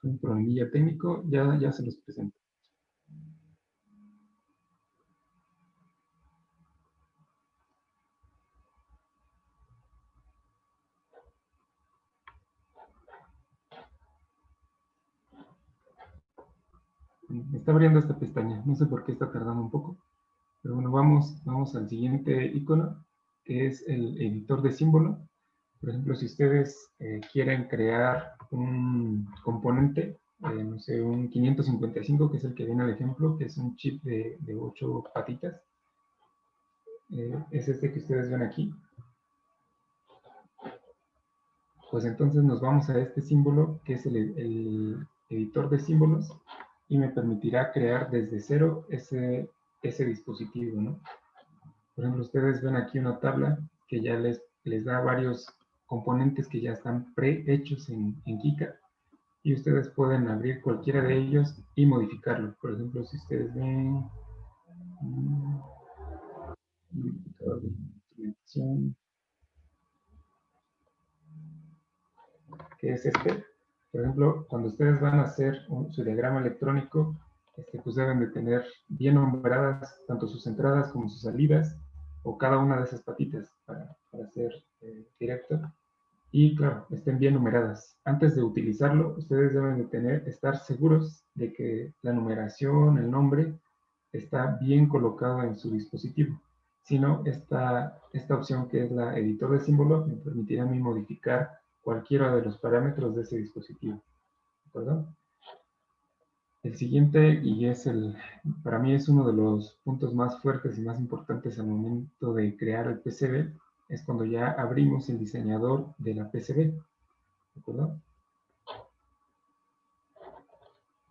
Un problemilla técnico, ya se los presento. Me está abriendo esta pestaña, no sé por qué está tardando un poco, pero bueno, vamos al siguiente icono, que es el editor de símbolo. Por ejemplo, si ustedes quieren crear un componente, no sé, un 555, que es el que viene al ejemplo, que es un chip de 8 patitas, es este que ustedes ven aquí. Pues entonces nos vamos a este símbolo, que es el editor de símbolos, y me permitirá crear desde cero ese dispositivo, ¿no? Por ejemplo, ustedes ven aquí una tabla que ya les da varios componentes que ya están prehechos en KiCad, y ustedes pueden abrir cualquiera de ellos y modificarlo. Por ejemplo, si ustedes ven modificador de instrumentación, que es este. Por ejemplo, cuando ustedes van a hacer su diagrama electrónico, pues deben de tener bien nombradas tanto sus entradas como sus salidas, o cada una de esas patitas para ser directo. Y claro, estén bien numeradas. Antes de utilizarlo, ustedes deben de estar seguros de que la numeración, el nombre, está bien colocado en su dispositivo. Si no, esta opción que es la editor de símbolo me permitirá a mí modificar cualquiera de los parámetros de ese dispositivo. ¿De acuerdo? El siguiente, y para mí es uno de los puntos más fuertes y más importantes al momento de crear el PCB, es cuando ya abrimos el diseñador de la PCB. ¿De acuerdo?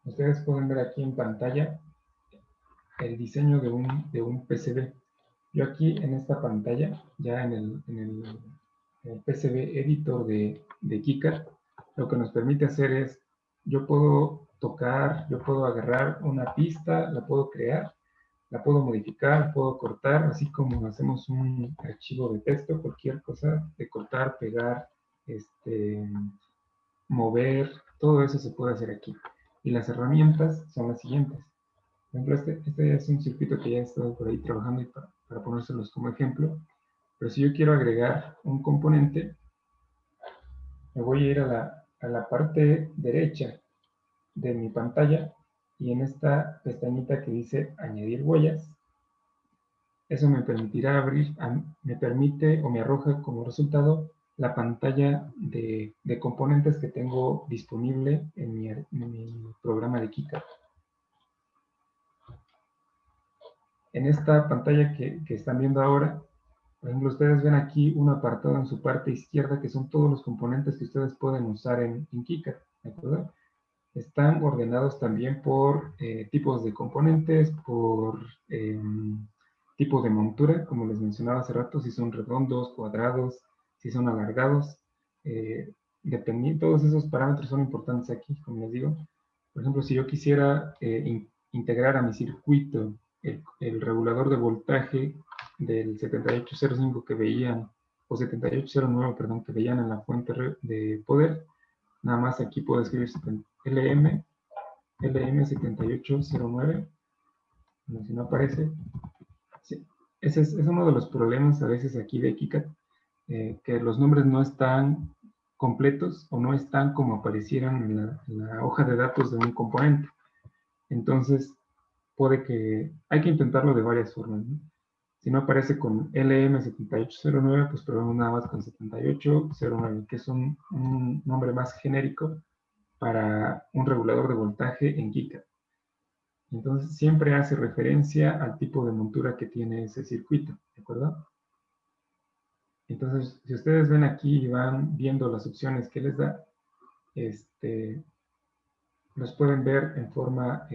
Ustedes pueden ver aquí en pantalla el diseño de un PCB. Yo aquí en esta pantalla, ya en el PCB editor de KiCad, lo que nos permite hacer es, yo puedo tocar, yo puedo agarrar una pista, la puedo crear, la puedo modificar, puedo cortar, así como hacemos un archivo de texto, cualquier cosa de cortar, pegar, mover, todo eso se puede hacer aquí. Y las herramientas son las siguientes. Por ejemplo, este es un circuito que ya he estado por ahí trabajando y para ponérselos como ejemplo. Pero si yo quiero agregar un componente, me voy a ir a la parte derecha de mi pantalla y en esta pestañita que dice añadir huellas, eso me permitirá abrir, me permite o me arroja como resultado la pantalla de componentes que tengo disponible en mi programa de KiCad. En esta pantalla que están viendo ahora, Por ejemplo, ustedes ven aquí un apartado en su parte izquierda que son todos los componentes que ustedes pueden usar en KiCad, ¿de acuerdo? Están ordenados también por tipos de componentes, por tipo de montura, como les mencionaba hace rato, si son redondos, cuadrados, si son alargados. Dependiendo, todos esos parámetros son importantes aquí, como les digo. Por ejemplo, si yo quisiera integrar a mi circuito el regulador de voltaje del 7805 que veían, o 7809, perdón, que veían en la fuente de poder, nada más aquí puedo escribir LM7809, si no aparece. Sí. Ese es uno de los problemas a veces aquí de KiCad, que los nombres no están completos o no están como aparecieran en la hoja de datos de un componente. Entonces, hay que intentarlo de varias formas, ¿no? Si no aparece con LM7809, pues probemos nada más con 7809, que es un nombre más genérico para un regulador de voltaje en KiCad. Entonces, siempre hace referencia al tipo de montura que tiene ese circuito, ¿de acuerdo? Entonces, si ustedes ven aquí y van viendo las opciones que les da, los pueden ver en forma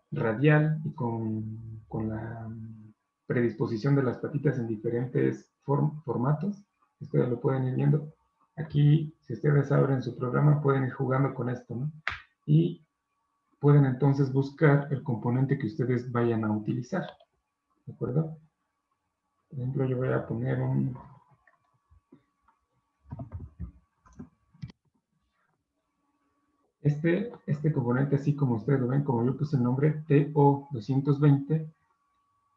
radial y con la predisposición de las patitas en diferentes formatos. Ustedes lo pueden ir viendo. Aquí, si ustedes abren su programa, pueden ir jugando con esto, ¿no? Y pueden entonces buscar el componente que ustedes vayan a utilizar, ¿de acuerdo? Por ejemplo, yo voy a poner este componente, así como ustedes lo ven, como yo puse el nombre TO220,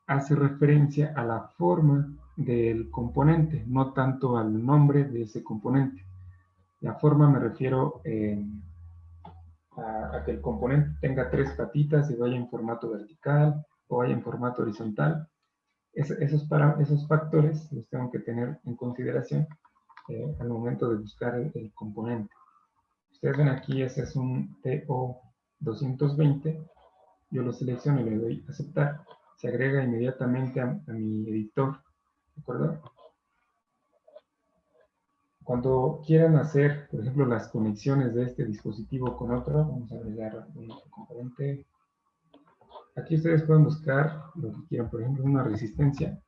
hace referencia a la forma del componente, no tanto al nombre de ese componente. La forma me refiero a que el componente tenga 3 patitas y vaya en formato vertical o vaya en formato horizontal. Esos factores los tengo que tener en consideración al momento de buscar el componente. Ustedes ven aquí, ese es un TO220. Yo lo selecciono y le doy a aceptar. Se agrega inmediatamente a mi editor, ¿de acuerdo? Cuando quieran hacer, por ejemplo, las conexiones de este dispositivo con otro, vamos a agregar un componente. Aquí ustedes pueden buscar lo que quieran, por ejemplo, una resistencia.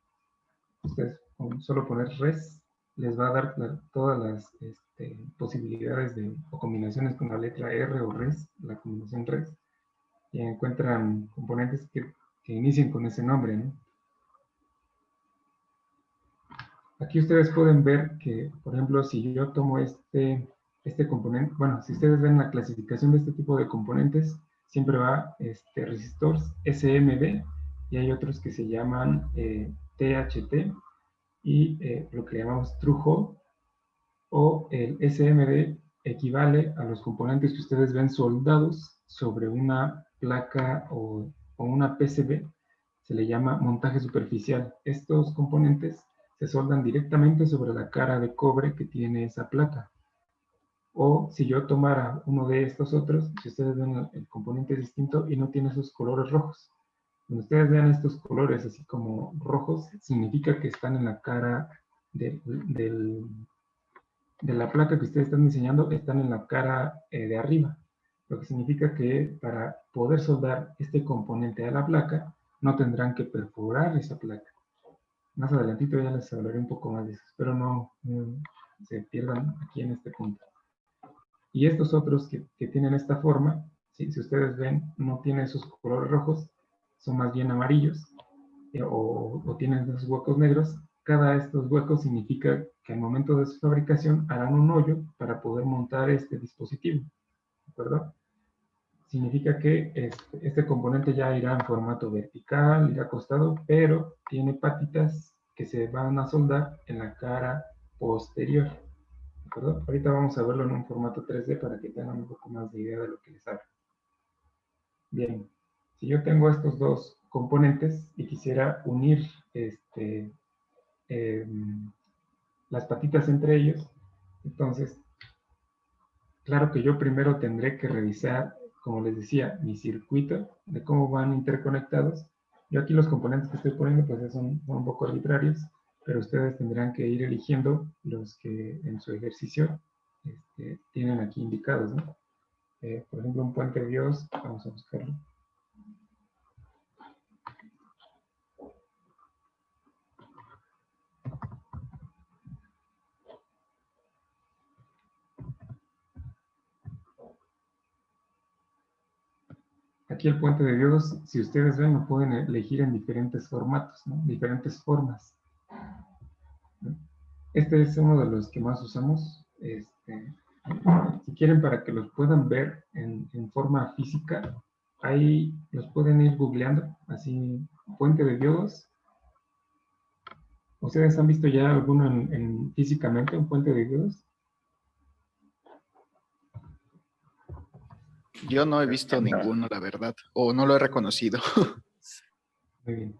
Ustedes con solo poner res, les va a dar todas las posibilidades o combinaciones con la letra R o res, la combinación res, y encuentran componentes que inicien con ese nombre, ¿no? Aquí ustedes pueden ver que, por ejemplo, si yo tomo este componente, bueno, si ustedes ven la clasificación de este tipo de componentes, siempre va resistors SMD, y hay otros que se llaman THT, y lo que llamamos True Hole, o el SMD equivale a los componentes que ustedes ven soldados sobre una placa o una PCB, se le llama montaje superficial. Estos componentes se soldan directamente sobre la cara de cobre que tiene esa placa. O si yo tomara uno de estos otros, si ustedes ven el componente distinto y no tiene esos colores rojos. Cuando ustedes vean estos colores así como rojos, significa que están en la cara de la placa que ustedes están diseñando, están en la cara de arriba. Lo que significa que para poder soldar este componente a la placa, no tendrán que perforar esa placa. Más adelantito ya les hablaré un poco más de eso. Espero no se pierdan aquí en este punto. Y estos otros que tienen esta forma, si ustedes ven, no tienen esos colores rojos, son más bien amarillos, o tienen esos huecos negros. Cada de estos huecos significa que al momento de su fabricación harán un hoyo para poder montar este dispositivo, ¿de acuerdo? Significa que este componente ya irá en formato vertical, irá acostado, pero tiene patitas que se van a soldar en la cara posterior, ¿de acuerdo? Ahorita vamos a verlo en un formato 3D para que tengan un poco más de idea de lo que les hablo. Bien, si yo tengo estos dos componentes y quisiera unir las patitas entre ellos, entonces, claro que yo primero tendré que revisar, como les decía, mi circuito, de cómo van interconectados. Yo aquí los componentes que estoy poniendo, pues son un poco arbitrarios. pero ustedes tendrán que ir eligiendo los que en su ejercicio tienen aquí indicados, ¿no? Por ejemplo, un puente de Dios, vamos a buscarlo. Aquí el puente de diodos, si ustedes ven, lo pueden elegir en diferentes formatos, ¿no? Diferentes formas. Este es uno de los que más usamos. Si quieren, para que los puedan ver en forma física, ahí los pueden ir googleando, así, puente de diodos. ¿Ustedes han visto ya alguno físicamente, un puente de diodos? Yo no he visto ninguno, la verdad, o no lo he reconocido. Muy bien.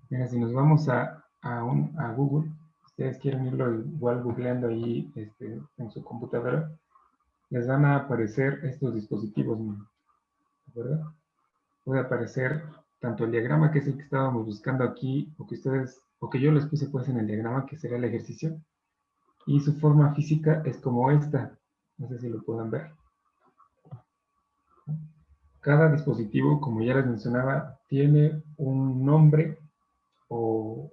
Mira, si nos vamos a Google, ustedes quieren irlo igual googleando ahí en su computadora, les van a aparecer estos dispositivos, ¿de acuerdo? Puede aparecer tanto el diagrama, que es el que estábamos buscando aquí, o que yo les puse pues en el diagrama, que sería el ejercicio, y su forma física es como esta. No sé si lo pueden ver. Cada dispositivo, como ya les mencionaba, tiene un nombre o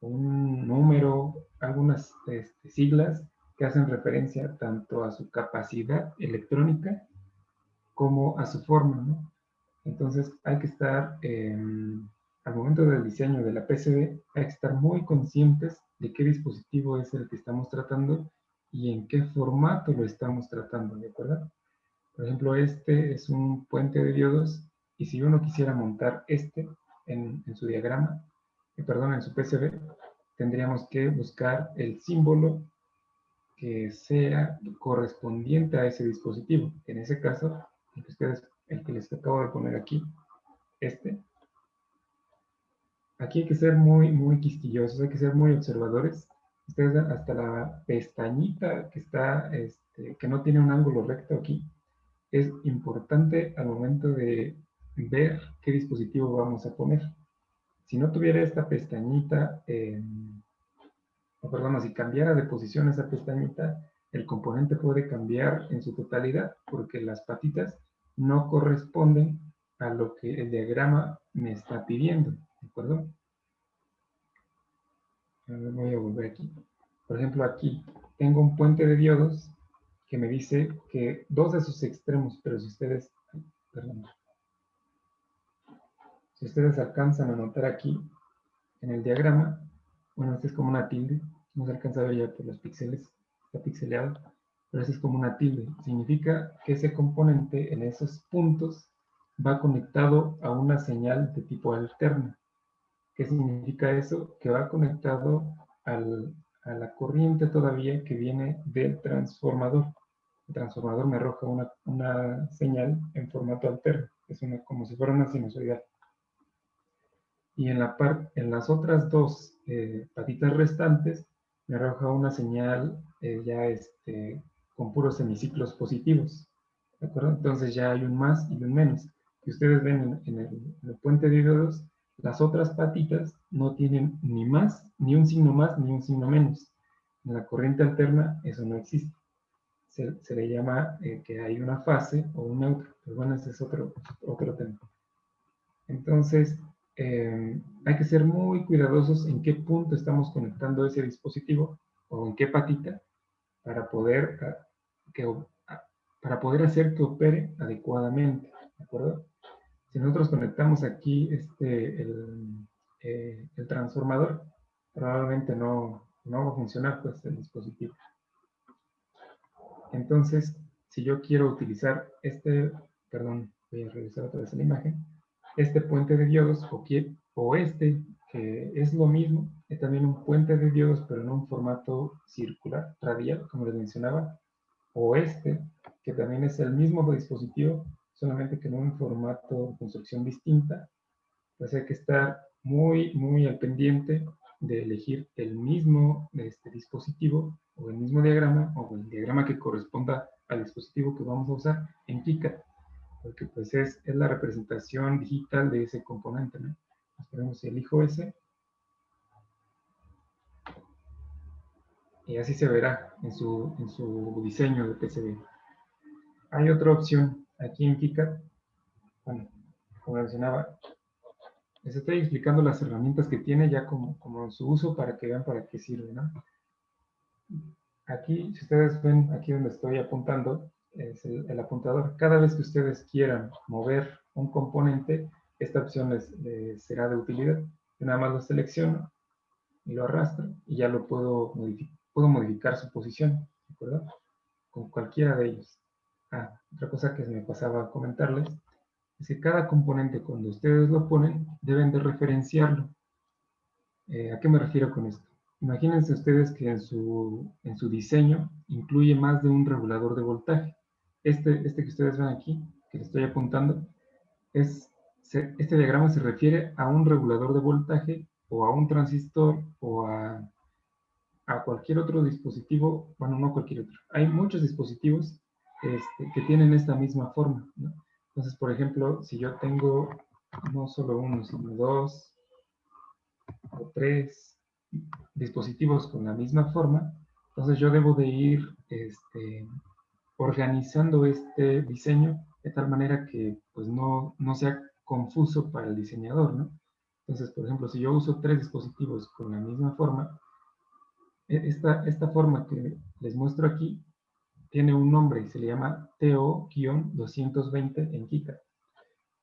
un número, algunas siglas que hacen referencia tanto a su capacidad electrónica como a su forma, ¿no? Entonces hay que estar, al momento del diseño de la PCB, hay que estar muy conscientes de qué dispositivo es el que estamos tratando y en qué formato lo estamos tratando, ¿de acuerdo? Por ejemplo, este es un puente de diodos, y si uno quisiera montar en su diagrama, perdón, en su PCB, tendríamos que buscar el símbolo que sea correspondiente a ese dispositivo. En ese caso, el que les acabo de poner aquí, aquí hay que ser muy, muy quisquillosos, hay que ser muy observadores. Ustedes hasta la pestañita que está, que no tiene un ángulo recto aquí, es importante al momento de ver qué dispositivo vamos a poner. Si no tuviera esta pestañita, o perdón, si cambiara de posición esa pestañita, el componente puede cambiar en su totalidad, porque las patitas no corresponden a lo que el diagrama me está pidiendo, ¿de acuerdo? Voy a volver aquí. Por ejemplo, aquí tengo un puente de diodos que me dice que dos de sus extremos, pero si ustedes, perdón, si ustedes alcanzan a notar aquí en el diagrama, bueno, este es como una tilde, no se alcanza a ver ya por los píxeles, está pixeleado, pero este es como una tilde. Significa que ese componente en esos puntos va conectado a una señal de tipo alterna. ¿Qué significa eso? Que va conectado a la corriente todavía que viene del transformador. El transformador me arroja una señal en formato alterno, es como si fuera una sinusoidal. Y en las otras dos patitas restantes me arroja una señal con puros semiciclos positivos. ¿De acuerdo? Entonces ya hay un más y un menos. Que ustedes ven en el puente de diodos, las otras patitas no tienen ni más, ni un signo más, ni un signo menos. En la corriente alterna eso no existe. Se le llama que hay una fase o un neutro. Pero bueno, ese es otro tema. Entonces, hay que ser muy cuidadosos en qué punto estamos conectando ese dispositivo o en qué patita para poder, para poder hacer que opere adecuadamente, ¿de acuerdo? Si nosotros conectamos aquí el transformador, probablemente no va a funcionar pues el dispositivo. Entonces, si yo quiero utilizar perdón, voy a revisar otra vez la imagen, este puente de diodos que es lo mismo, es también un puente de diodos, pero en un formato circular, radial, como les mencionaba, o que también es el mismo dispositivo, solamente que en un formato de construcción distinta, pues hay que estar muy, muy al pendiente de elegir el mismo dispositivo o el mismo diagrama o el diagrama que corresponda al dispositivo que vamos a usar en KiCad, porque pues es la representación digital de ese componente, ¿no? Esperemos si elijo ese. Y así se verá en su diseño de PCB. Hay otra opción aquí en KiCad. Bueno, como mencionaba, les estoy explicando las herramientas que tiene ya como en su uso para que vean para qué sirve, ¿no? Aquí, si ustedes ven, aquí donde estoy apuntando, es el apuntador. Cada vez que ustedes quieran mover un componente, esta opción les será de utilidad. Yo nada más lo selecciono y lo arrastro y ya lo puedo modificar su posición, ¿de acuerdo? Con cualquiera de ellos. Otra cosa que se me pasaba a comentarles es que cada componente, cuando ustedes lo ponen, deben de referenciarlo. ¿A qué me refiero con esto? Imagínense ustedes que en su diseño incluye más de un regulador de voltaje. Este que ustedes ven aquí, que le estoy apuntando, este diagrama se refiere a un regulador de voltaje o a un transistor o a cualquier otro dispositivo, bueno, no cualquier otro. Hay muchos dispositivos que tienen esta misma forma, ¿no? Entonces, por ejemplo, si yo tengo no solo uno, sino 2 o 3 dispositivos con la misma forma, entonces yo debo de ir organizando este diseño de tal manera que pues no sea confuso para el diseñador, ¿no? Entonces, por ejemplo, si yo uso 3 dispositivos con la misma forma, esta forma que les muestro aquí tiene un nombre y se le llama TO-220 en KiCad.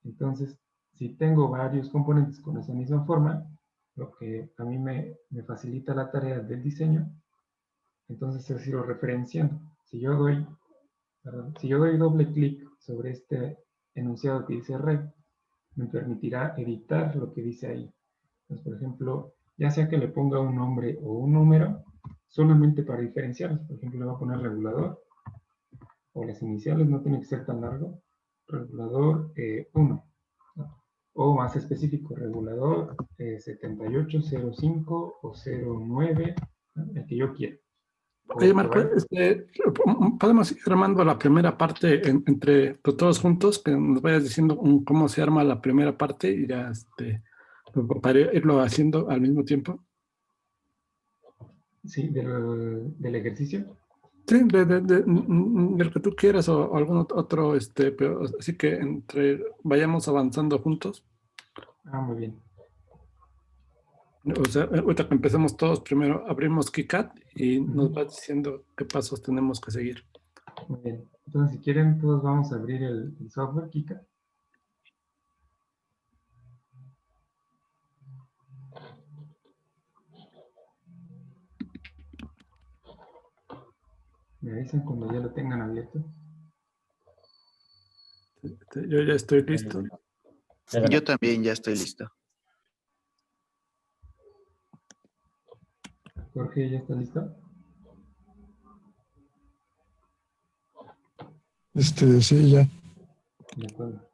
Entonces, si tengo varios componentes con esa misma forma, lo que a mí me facilita la tarea del diseño, entonces es irlo referenciando. Si yo doy doble clic sobre este enunciado que dice red, me permitirá editar lo que dice ahí. Entonces, por ejemplo, ya sea que le ponga un nombre o un número, solamente para diferenciarlos. Por ejemplo, le voy a poner regulador, o las iniciales, no tiene que ser tan largo, regulador 1, ¿no? O más específico, regulador 7805 o 09, ¿no? El que yo quiera. Oye, Marco, podemos ir armando la primera parte entre todos juntos, que nos vayas diciendo cómo se arma la primera parte y ya para irlo haciendo al mismo tiempo. Sí, del ejercicio. Sí, del que tú quieras o algún otro, pero así que vayamos avanzando juntos. Muy bien. O sea, ahorita que empecemos todos, primero abrimos KiCad y nos va diciendo qué pasos tenemos que seguir. Muy bien. Entonces, si quieren, todos vamos a abrir el software KiCad. Me avisan cuando ya lo tengan abierto. Yo ya estoy listo. Yo también ya estoy listo. Jorge, ¿ya está listo? Sí, ya. De acuerdo.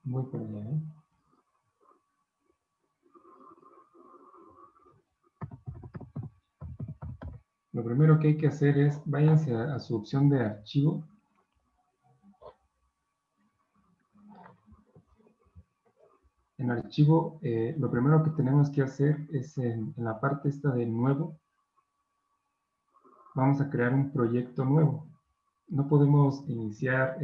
Voy por allá, ¿eh? Lo primero que hay que hacer es, váyanse a su opción de archivo. En archivo, lo primero que tenemos que hacer es en la parte esta de nuevo, vamos a crear un proyecto nuevo. No podemos iniciar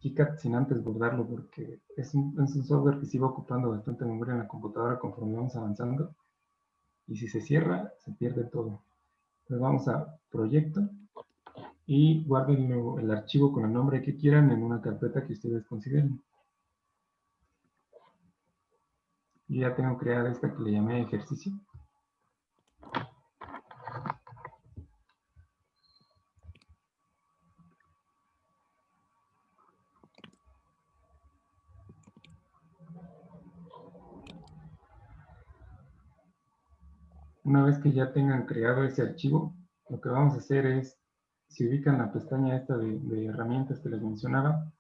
KiCad sin antes bordarlo porque es un software que sigue ocupando bastante memoria en la computadora conforme vamos avanzando. Y si se cierra, se pierde todo. Entonces vamos a proyecto y guarden el archivo con el nombre que quieran en una carpeta que ustedes consideren. Yo ya tengo creada esta que le llamé ejercicio. Una vez que ya tengan creado ese archivo, lo que vamos a hacer es, si ubican la pestaña esta de herramientas que les mencionaba,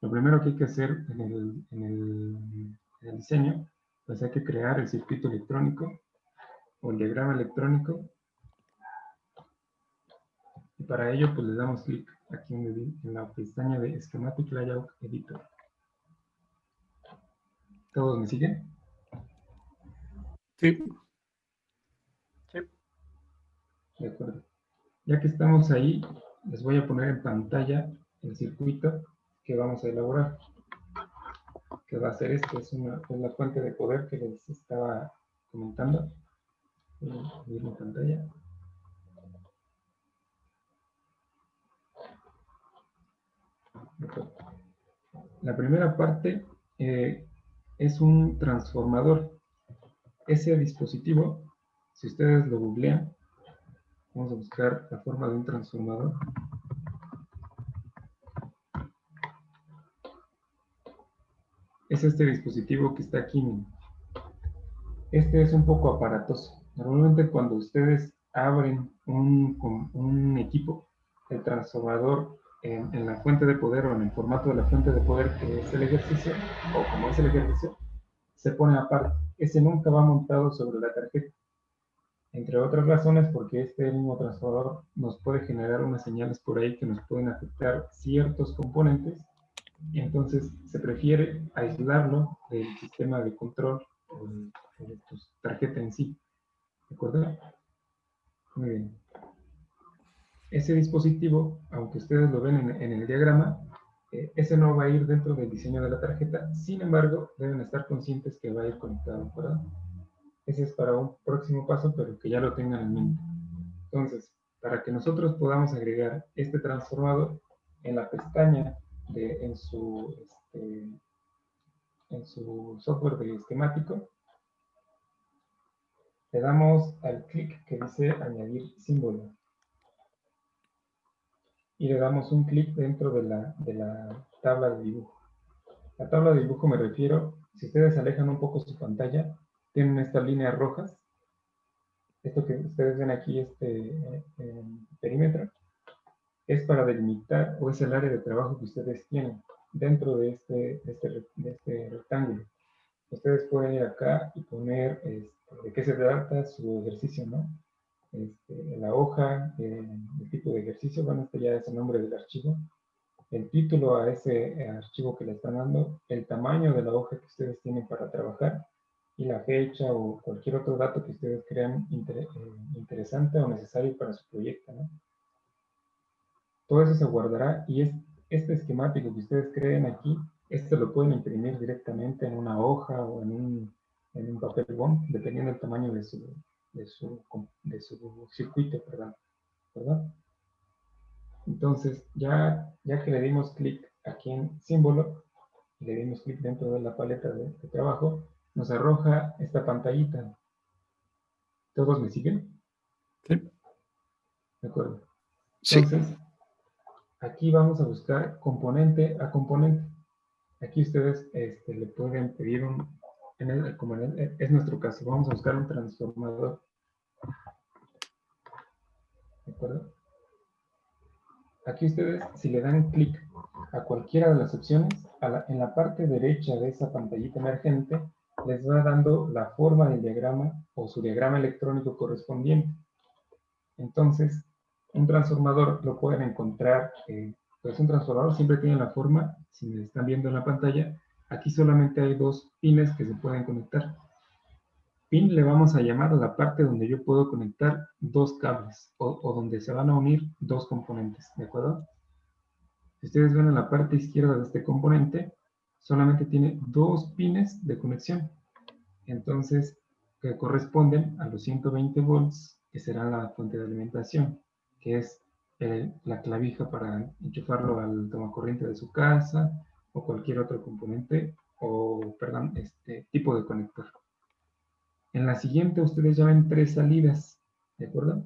lo primero que hay que hacer en el diseño, pues hay que crear el circuito electrónico o el diagrama electrónico. Y para ello, pues le damos clic aquí en la pestaña de Schematic Layout Editor. ¿Todos me siguen? Sí. Sí. De acuerdo. Ya que estamos ahí, les voy a poner en pantalla el circuito que vamos a elaborar. Que va a ser este, es la fuente de poder que les estaba comentando. Voy a abrir mi pantalla. La primera parte es un transformador. Ese dispositivo, si ustedes lo googlean, vamos a buscar la forma de un transformador. Es este dispositivo que está aquí. Este es un poco aparatoso. Normalmente cuando ustedes abren un equipo, el transformador en la fuente de poder o en el formato de la fuente de poder que es el ejercicio, o como es el ejercicio, se pone aparte. Ese nunca va montado sobre la tarjeta. Entre otras razones porque este mismo transformador nos puede generar unas señales por ahí que nos pueden afectar ciertos componentes y entonces se prefiere aislarlo del sistema de control o de tu tarjeta en sí. ¿De acuerdo? Muy bien. Ese dispositivo, aunque ustedes lo ven en el diagrama, ese no va a ir dentro del diseño de la tarjeta. Sin embargo, deben estar conscientes que va a ir conectado, ¿verdad? Ese es para un próximo paso, pero que ya lo tengan en mente. Entonces, para que nosotros podamos agregar este transformador en la pestaña en su software de esquemático, le damos al clic que dice añadir símbolo. Y le damos un clic dentro de la tabla de dibujo. La tabla de dibujo me refiero, si ustedes alejan un poco su pantalla, tienen estas líneas rojas. Esto que ustedes ven aquí, perímetro, es para delimitar o es el área de trabajo que ustedes tienen dentro de este rectángulo. Ustedes pueden ir acá y poner de qué se trata su ejercicio, ¿no? La hoja, el tipo de ejercicio, bueno, este ya es el nombre del archivo, el título a ese archivo que le están dando, el tamaño de la hoja que ustedes tienen para trabajar y la fecha o cualquier otro dato que ustedes crean interesante o necesario para su proyecto, ¿no? Todo eso se guardará y este esquemático que ustedes creen aquí, este lo pueden imprimir directamente en una hoja o en un papel bond, dependiendo del tamaño de su circuito, perdón, ¿verdad? Entonces, ya que le dimos clic aquí en símbolo, y le dimos clic dentro de la paleta de trabajo, nos arroja esta pantallita. ¿Todos me siguen? Sí. De acuerdo. Sí. Entonces, aquí vamos a buscar componente a componente. Aquí ustedes le pueden pedir es nuestro caso, vamos a buscar un transformador. ¿De acuerdo? Aquí ustedes, si le dan clic a cualquiera de las opciones, en la parte derecha de esa pantallita emergente, les va dando la forma del diagrama o su diagrama electrónico correspondiente. Entonces, un transformador lo pueden encontrar, pues un transformador siempre tiene la forma, si me están viendo en la pantalla, aquí solamente hay dos pines que se pueden conectar. Pin le vamos a llamar a la parte donde yo puedo conectar dos cables o donde se van a unir dos componentes, ¿de acuerdo? Si ustedes ven en la parte izquierda de este componente, solamente tiene dos pines de conexión. Entonces, que corresponden a los 120 volts, que será la fuente de alimentación, que es la clavija para enchufarlo al tomacorriente de su casa o cualquier otro componente o, perdón, tipo de conector. En la siguiente ustedes ya ven tres salidas, ¿de acuerdo?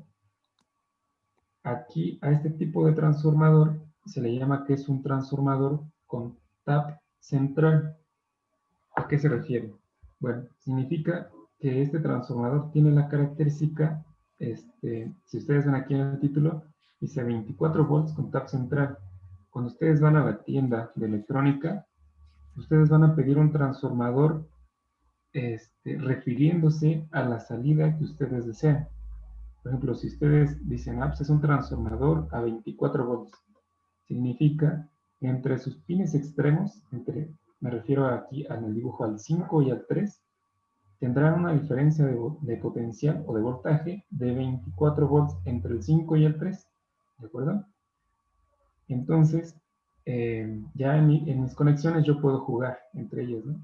Aquí a este tipo de transformador se le llama que es un transformador con tap central. ¿A qué se refiere? Bueno, significa que este transformador tiene la característica, si ustedes ven aquí en el título, dice 24 volts con tap central. Cuando ustedes van a la tienda de electrónica, ustedes van a pedir un transformador refiriéndose a la salida que ustedes desean. Por ejemplo, si ustedes dicen, pues es un transformador a 24 volts, significa que entre sus pines extremos, me refiero aquí al dibujo al 5 y al 3, tendrán una diferencia de potencial o de voltaje de 24 volts entre el 5 y el 3, ¿de acuerdo? Entonces, ya en mis conexiones yo puedo jugar entre ellas, ¿no?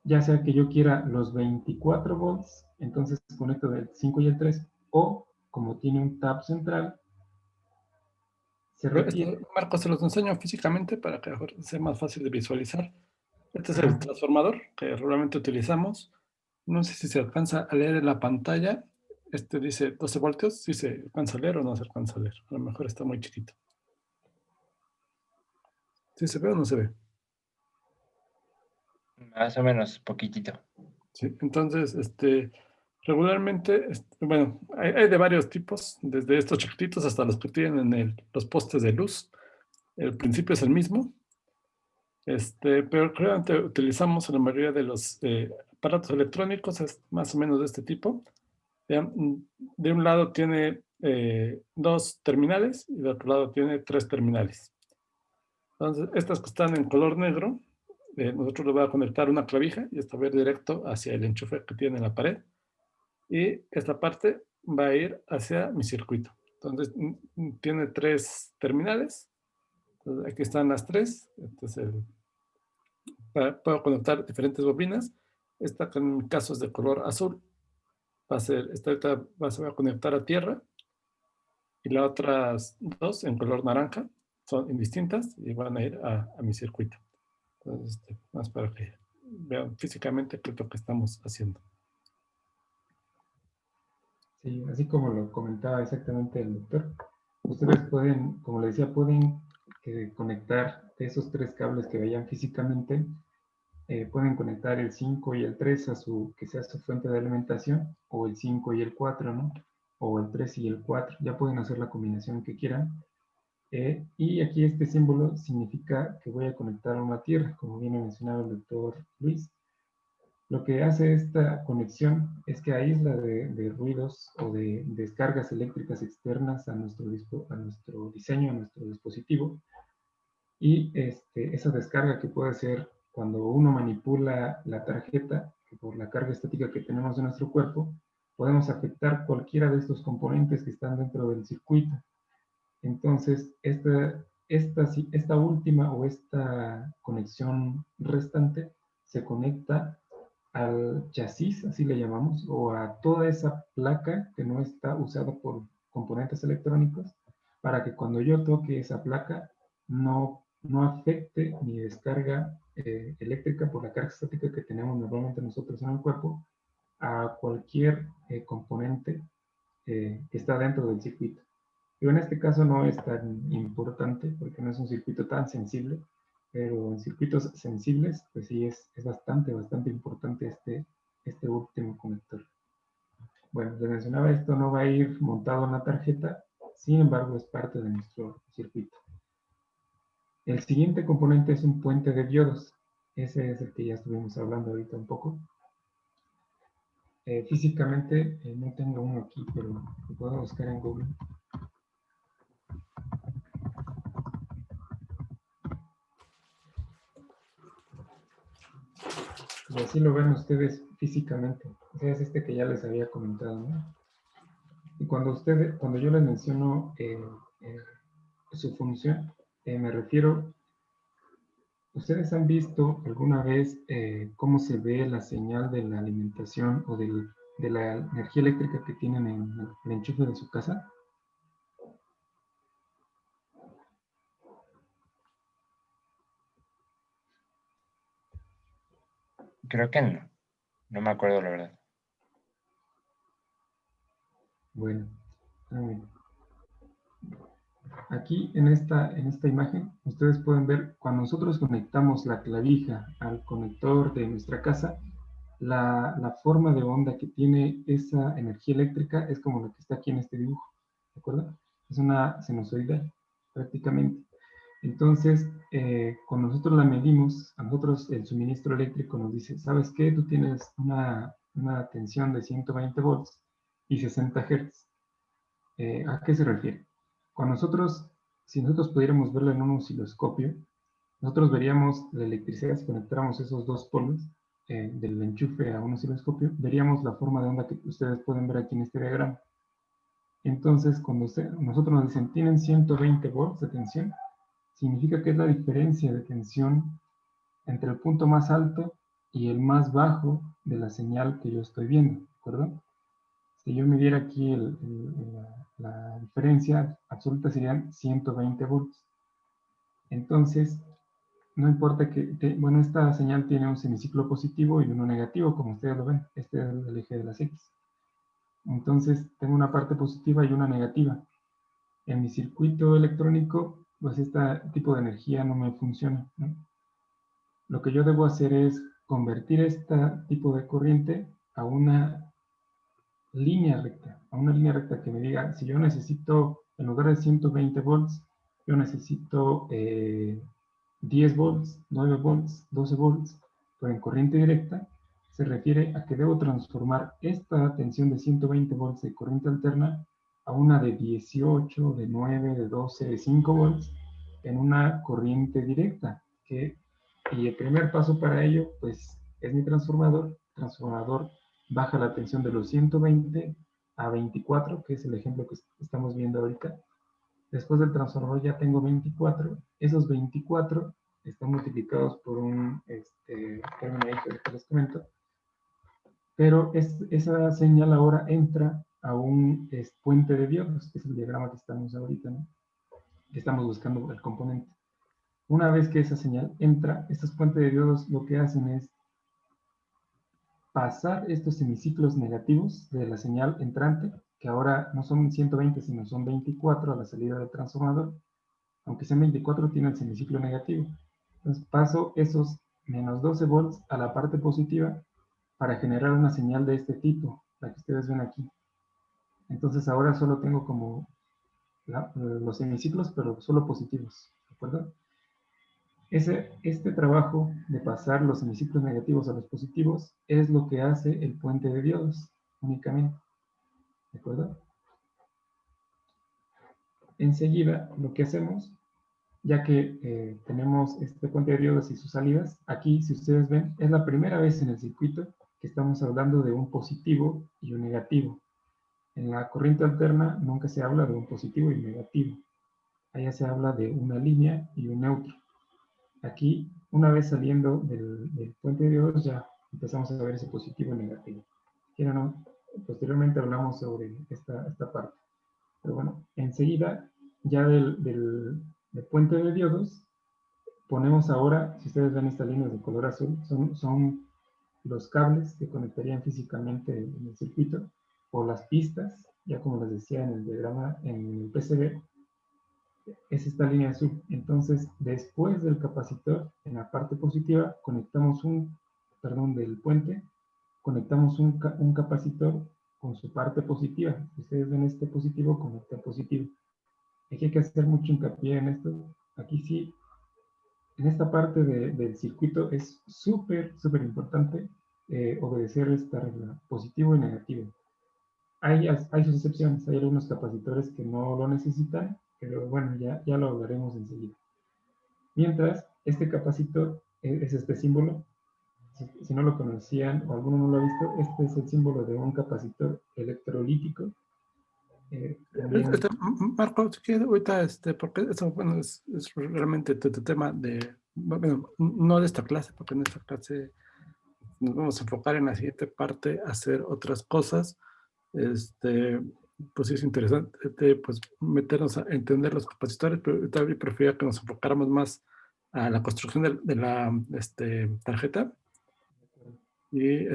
Ya sea que yo quiera los 24 volts, entonces conecto del 5 y el 3, o como tiene un tap central, se retiene. Marco, se los enseño físicamente para que sea más fácil de visualizar. Este es el transformador que regularmente utilizamos. No sé si se alcanza a leer en la pantalla. Este dice 12 voltios. Si se alcanza a leer o no se alcanza a leer. A lo mejor está muy chiquito. ¿Sí se ve o no se ve? Más o menos, poquitito. Sí, entonces, regularmente, bueno, hay de varios tipos, desde estos chiquititos hasta los que tienen los postes de luz. El principio es el mismo, pero realmente utilizamos en la mayoría de los aparatos electrónicos, es más o menos de este tipo. Vean, de un lado tiene 2 terminales y de otro lado tiene 3 terminales. Entonces, estas que están en color negro, nosotros le voy a conectar una clavija y esto va a ir directo hacia el enchufe que tiene en la pared. Y esta parte va a ir hacia mi circuito. Entonces, tiene 3 terminales. Entonces, aquí están las 3. Puedo conectar diferentes bobinas. Esta, que en mi caso es de color azul, se va a conectar a tierra. Y las otras 2 en color naranja son indistintas y van a ir a mi circuito. Entonces, más para que vean físicamente qué es lo que estamos haciendo. Sí, así como lo comentaba exactamente el doctor, ustedes pueden, como le decía, pueden conectar esos 3 cables que veían físicamente, pueden conectar el 5 y el 3 que sea su fuente de alimentación, o el 5 y el 4, ¿no? O el 3 y el 4, ya pueden hacer la combinación que quieran. Y aquí este símbolo significa que voy a conectar a una tierra, como bien mencionaba el doctor Luis. Lo que hace esta conexión es que aísla de ruidos o de descargas eléctricas externas a nuestro diseño, a nuestro dispositivo. Y esa descarga que puede ser cuando uno manipula la tarjeta, que por la carga estática que tenemos en nuestro cuerpo, podemos afectar cualquiera de estos componentes que están dentro del circuito. Entonces, esta última o esta conexión restante se conecta al chasis, así le llamamos, o a toda esa placa que no está usada por componentes electrónicos, para que cuando yo toque esa placa no afecte mi descarga eléctrica por la carga estática que tenemos normalmente nosotros en el cuerpo a cualquier componente que está dentro del circuito. Pero en este caso no es tan importante porque no es un circuito tan sensible, pero en circuitos sensibles, pues sí es bastante importante este último conector. Bueno, les mencionaba, esto no va a ir montado en la tarjeta, sin embargo es parte de nuestro circuito. El siguiente componente es un puente de diodos. Ese es el que ya estuvimos hablando ahorita un poco. Físicamente no tengo uno aquí, pero lo puedo buscar en Google. Y así lo ven ustedes físicamente. O sea, es este que ya les había comentado, ¿no? Y cuando yo les menciono su función, me refiero, ¿ustedes han visto alguna vez cómo se ve la señal de la alimentación o de la energía eléctrica que tienen en el enchufe de su casa? Creo que no. No me acuerdo la verdad. Bueno, aquí en esta imagen ustedes pueden ver cuando nosotros conectamos la clavija al conector de nuestra casa, la forma de onda que tiene esa energía eléctrica es como la que está aquí en este dibujo, ¿de acuerdo? Es una sinusoidal prácticamente. Entonces, cuando nosotros la medimos, a nosotros el suministro eléctrico nos dice, ¿sabes qué? Tú tienes una tensión de 120 volts y 60 Hz. ¿A qué se refiere? Si nosotros pudiéramos verlo en un osciloscopio, nosotros veríamos la electricidad, si conectáramos esos dos polos del enchufe a un osciloscopio, veríamos la forma de onda que ustedes pueden ver aquí en este diagrama. Entonces, cuando nosotros nos dicen, tienen 120 volts de tensión, significa que es la diferencia de tensión entre el punto más alto y el más bajo de la señal que yo estoy viendo, ¿de acuerdo? Si yo midiera aquí la diferencia absoluta serían 120 volts. Entonces, no importa bueno, esta señal tiene un semiciclo positivo y uno negativo, como ustedes lo ven. Este es el eje de las X. Entonces, tengo una parte positiva y una negativa. En mi circuito electrónico, pues este tipo de energía no me funciona, ¿no? Lo que yo debo hacer es convertir este tipo de corriente a una línea recta que me diga, si yo necesito, en lugar de 120 volts, yo necesito 10 volts, 9 volts, 12 volts, pero en corriente directa se refiere a que debo transformar esta tensión de 120 volts de corriente alterna a una de 18, de 9, de 12, de 5 volts en una corriente directa. Y el primer paso para ello, pues, es mi transformador. El transformador baja la tensión de los 120 a 24, que es el ejemplo que estamos viendo ahorita. Después del transformador ya tengo 24. Esos 24 están multiplicados por un término ahí que les comento. Pero esa señal ahora entra a un puente de diodos, que es el diagrama que estamos ahorita, ¿no? Que estamos buscando el componente. Una vez que esa señal entra, estos puentes de diodos lo que hacen es pasar estos semiciclos negativos de la señal entrante, que ahora no son 120, sino son 24 a la salida del transformador. Aunque sean 24, tiene el semiciclo negativo. Entonces paso esos menos 12 volts a la parte positiva para generar una señal de este tipo, la que ustedes ven aquí. Entonces ahora solo tengo como los semiciclos, pero solo positivos, ¿de acuerdo? Este trabajo de pasar los semiciclos negativos a los positivos es lo que hace el puente de diodos únicamente, ¿de acuerdo? Enseguida lo que hacemos, ya que tenemos este puente de diodos y sus salidas, aquí si ustedes ven es la primera vez en el circuito que estamos hablando de un positivo y un negativo. En la corriente alterna nunca se habla de un positivo y un negativo, allá se habla de una línea y un neutro. Aquí, una vez saliendo del puente de diodos, ya empezamos a ver ese positivo y negativo. Posteriormente hablamos sobre esta parte. Pero bueno, enseguida, ya del puente de diodos, ponemos ahora, si ustedes ven estas líneas de color azul, son los cables que conectarían físicamente en el circuito, o las pistas, ya como les decía en el diagrama, en el PCB, es esta línea azul. Entonces, después del capacitor, en la parte positiva, conectamos del puente, conectamos un capacitor con su parte positiva. Si ustedes ven este positivo, conecta positivo. Aquí hay que hacer mucho hincapié en esto. Aquí sí, en esta parte del circuito es súper importante obedecer esta regla, positivo y negativo. Hay sus excepciones, hay algunos capacitores que no lo necesitan, pero bueno, ya lo hablaremos enseguida. Mientras, este capacitor es este símbolo. Si no lo conocían o alguno no lo ha visto, este es el símbolo de un capacitor electrolítico. Marco, si quieres ahorita, porque eso, bueno, es realmente tu tema de, bueno, no de esta clase, porque en esta clase nos vamos a enfocar en la siguiente parte, hacer otras cosas. Pues sí es interesante, pues meternos a entender los capacitores, pero todavía prefería que nos enfocáramos más a la construcción de la tarjeta y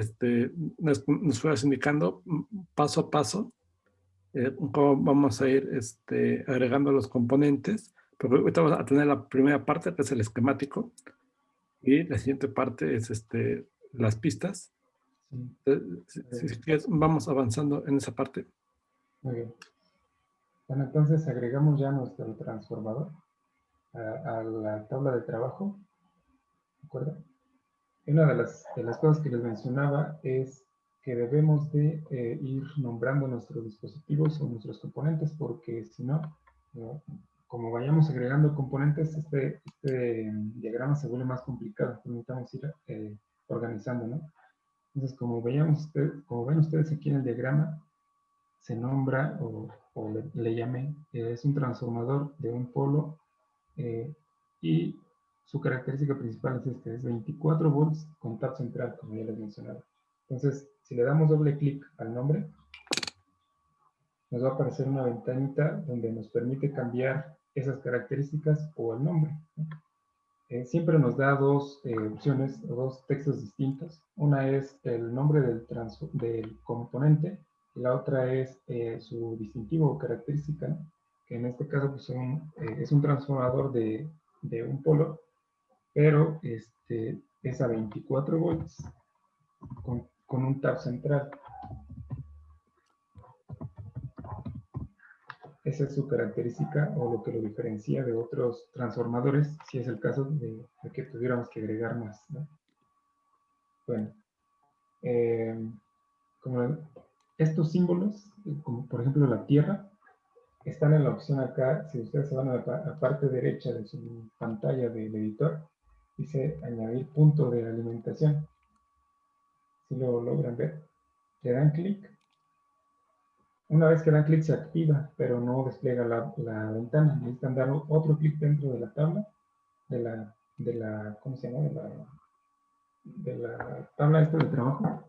nos fueras indicando paso a paso cómo vamos a ir agregando los componentes, porque ahorita vamos a tener la primera parte que es el esquemático y la siguiente parte es las pistas. Si quieres, vamos avanzando en esa parte. Muy bien. Bueno, entonces agregamos ya nuestro transformador a la tabla de trabajo, ¿de acuerdo? Y una de las cosas que les mencionaba es que debemos de ir nombrando nuestros dispositivos o nuestros componentes, porque si no, como vayamos agregando componentes, este diagrama se vuelve más complicado. Necesitamos ir organizando, ¿no? Entonces, como ven ustedes aquí en el diagrama, se nombra o le llamé, es un transformador de un polo y su característica principal es 24 volts con tap central, como ya les mencionaba. Entonces, si le damos doble clic al nombre, nos va a aparecer una ventanita donde nos permite cambiar esas características o el nombre. Siempre nos da dos opciones o dos textos distintos. Una es el nombre del componente y la otra es su distintivo o característica, ¿no? Que en este caso pues, es un transformador de un polo, pero es a 24 volts con un tap central. Esa es su característica o lo que lo diferencia de otros transformadores, si es el caso de que tuviéramos que agregar más, ¿no? Bueno, como estos símbolos, como por ejemplo la Tierra, están en la opción acá. Si ustedes se van a la parte derecha de su pantalla del editor, dice añadir punto de alimentación. Si lo logran ver, le dan clic. Una vez que dan clic se activa, pero no despliega la ventana. Necesitan dar otro clic dentro de la tabla, ¿cómo se llama? De la tabla esta de trabajo.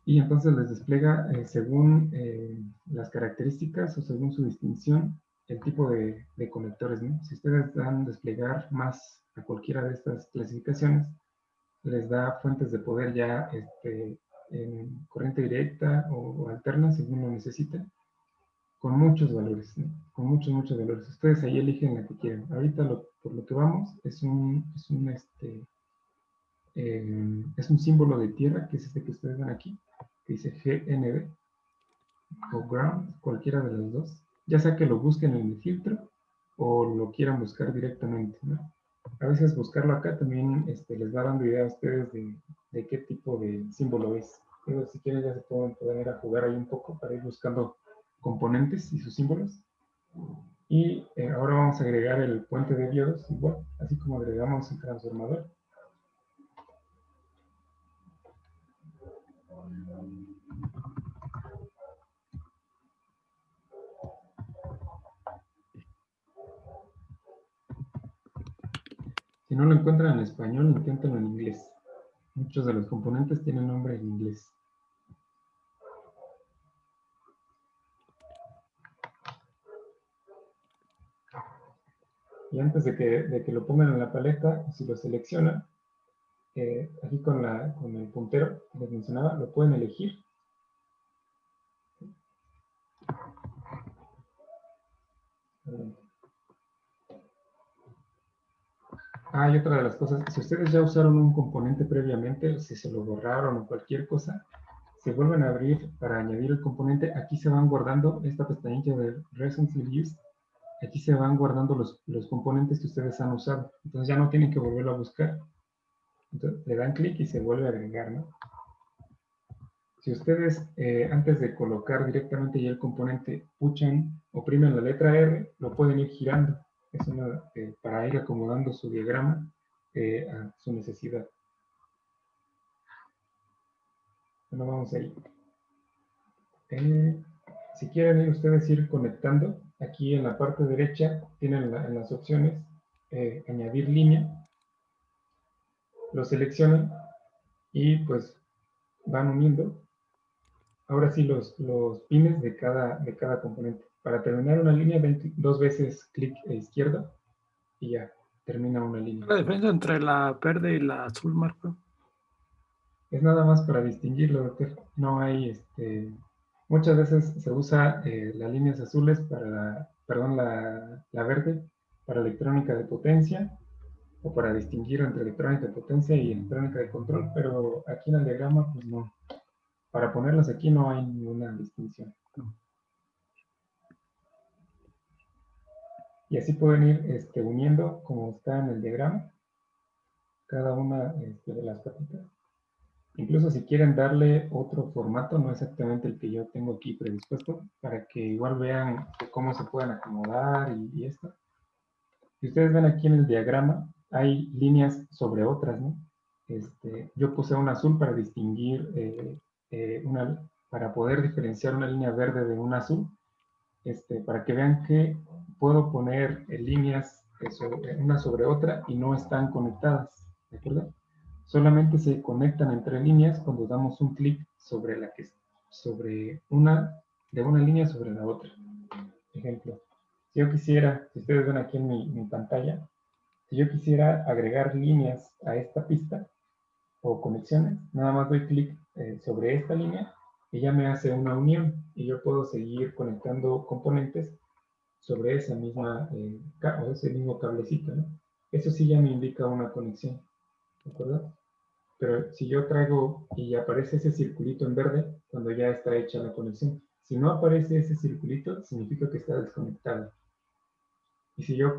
Y entonces les despliega según las características o según su distinción el tipo de conectores, ¿no? Si ustedes dan desplegar más a cualquiera de estas clasificaciones, les da fuentes de poder ya en corriente directa o alterna según lo necesiten, con muchos valores, ¿no? Con muchos valores. Ustedes ahí eligen la que quieren. Ahorita por lo que vamos es un símbolo de tierra, que es este que ustedes ven aquí, que dice GNB o ground, cualquiera de las dos. Ya sea que lo busquen en el filtro o lo quieran buscar directamente, ¿no? A veces buscarlo acá también les va dando idea a ustedes de qué tipo de símbolo es. Pero si quieren ya se pueden ir a jugar ahí un poco para ir buscando componentes y sus símbolos. Y ahora vamos a agregar el puente de diodos, igual, así como agregamos el transformador. Si no lo encuentran en español, inténtenlo en inglés. Muchos de los componentes tienen nombre en inglés. Y antes de que lo pongan en la paleta, si lo seleccionan, aquí con el puntero que les mencionaba, lo pueden elegir. Y otra de las cosas, si ustedes ya usaron un componente previamente, si se lo borraron o cualquier cosa, se vuelven a abrir para añadir el componente. Aquí se van guardando esta pestañita de Recently Used. Aquí se van guardando los componentes que ustedes han usado. Entonces ya no tienen que volverlo a buscar. Entonces le dan clic y se vuelve a agregar, ¿no? Si ustedes, antes de colocar directamente ya el componente, oprimen la letra R, lo pueden ir girando. Es para ir acomodando su diagrama a su necesidad. Bueno, vamos ahí. Si quieren ustedes ir conectando, aquí en la parte derecha tienen en las opciones añadir línea. Lo seleccionan y pues van uniendo. Ahora sí los pines de cada componente. Para terminar una línea, den dos veces clic izquierdo y ya, termina una línea. ¿La diferencia entre la verde y la azul, Marco? Es nada más para distinguirlo, doctor. No hay, muchas veces se usa las líneas azules para, la verde para electrónica de potencia o para distinguir entre electrónica de potencia y electrónica de control, pero aquí en el diagrama, pues no. Para ponerlas aquí no hay ninguna distinción. Y así pueden ir uniendo, como está en el diagrama, cada una de las patitas. Incluso si quieren darle otro formato, no exactamente el que yo tengo aquí predispuesto, para que igual vean cómo se pueden acomodar y esto. Si ustedes ven aquí en el diagrama, hay líneas sobre otras, ¿no? Yo puse un azul para distinguir, para poder diferenciar una línea verde de un azul, para que vean que puedo poner líneas una sobre otra y no están conectadas, ¿de acuerdo? Solamente se conectan entre líneas cuando damos un clic sobre de una línea sobre la otra. Ejemplo, si yo quisiera, si ustedes ven aquí en mi pantalla, si yo quisiera agregar líneas a esta pista o conexiones, nada más doy clic sobre esta línea y ya me hace una unión y yo puedo seguir conectando componentes sobre esa misma, o ese mismo cablecito, ¿no? Eso sí ya me indica una conexión, ¿de acuerdo? Pero si yo traigo y aparece ese circulito en verde, cuando ya está hecha la conexión. Si no aparece ese circulito, significa que está desconectado. Y si yo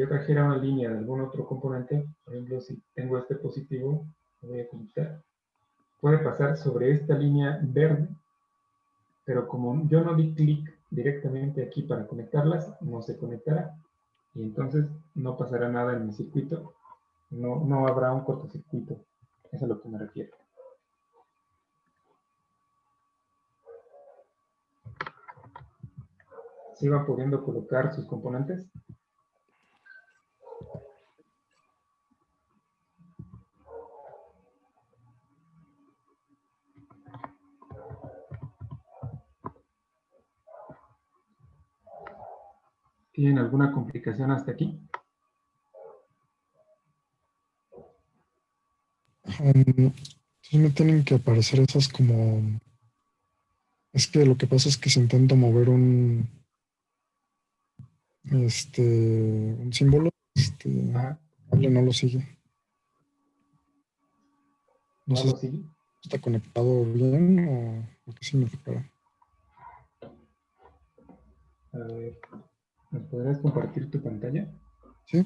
trajera una línea de algún otro componente, por ejemplo, si tengo este positivo, lo voy a conectar, puede pasar sobre esta línea verde, pero como yo no di clic directamente aquí para conectarlas, no se conectará. Y entonces no pasará nada en mi circuito, no habrá un cortocircuito. Eso es a lo que me refiero. ¿Sí van pudiendo colocar sus componentes? ¿Tienen alguna complicación hasta aquí? Sí me tienen que aparecer esas como... Es que lo que pasa es que si intento mover un símbolo, Ajá, no lo sigue. No ¿no sé lo si sigue? está conectado bien o qué significará. A ver, ¿nos podrías compartir tu pantalla? Sí,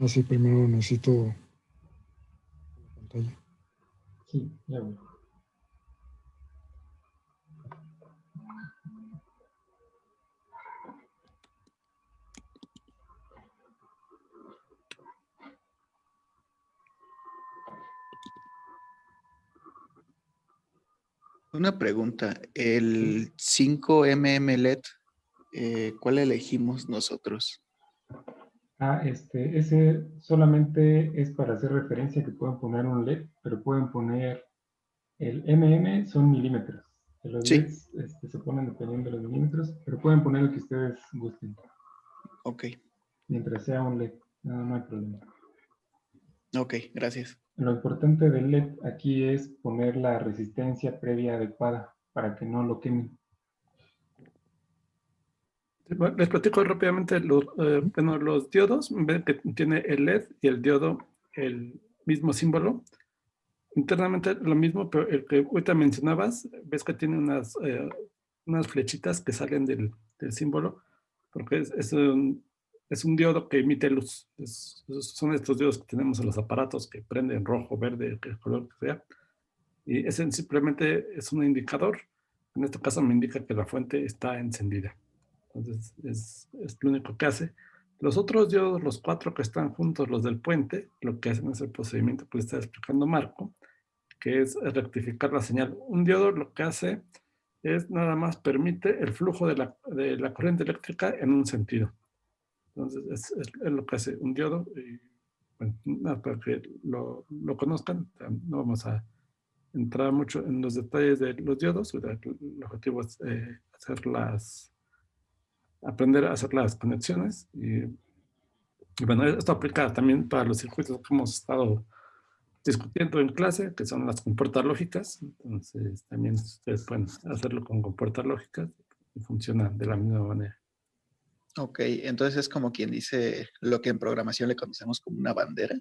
así primero necesito la pantalla. Sí, ya veo. Una pregunta, el 5mm LED, ¿cuál elegimos nosotros? Ese solamente es para hacer referencia que pueden poner un LED, pero pueden poner el mm son milímetros. Los Sí, LEDs se ponen dependiendo de los milímetros, pero pueden poner el que ustedes gusten, ok, mientras sea un LED, no hay problema. ok, gracias. Lo importante del LED aquí es poner la resistencia previa adecuada para que no lo quemen. Bueno, les platico rápidamente los diodos. Ven que tiene el LED y el diodo el mismo símbolo. Internamente lo mismo, pero el que ahorita mencionabas, ves que tiene unas flechitas que salen del símbolo, porque es un diodo que emite luz. Son estos diodos que tenemos en los aparatos que prenden rojo, verde, el color que sea. Y ese simplemente es un indicador. En este caso me indica que la fuente está encendida. Entonces es lo único que hace. Los otros diodos, los 4 que están juntos, los del puente, lo que hacen es el procedimiento que le está explicando Marco, que es rectificar la señal. Un diodo lo que hace es nada más permite el flujo de la corriente eléctrica en un sentido. Entonces es lo que hace un diodo. Y, bueno, para que lo conozcan, no vamos a entrar mucho en los detalles de los diodos. El objetivo es aprender a hacer las conexiones. Y bueno, esto aplica también para los circuitos que hemos estado discutiendo en clase, que son las compuertas lógicas. Entonces, también ustedes pueden hacerlo con compuertas lógicas y funciona de la misma manera. Ok, entonces es como quien dice lo que en programación le conocemos como una bandera,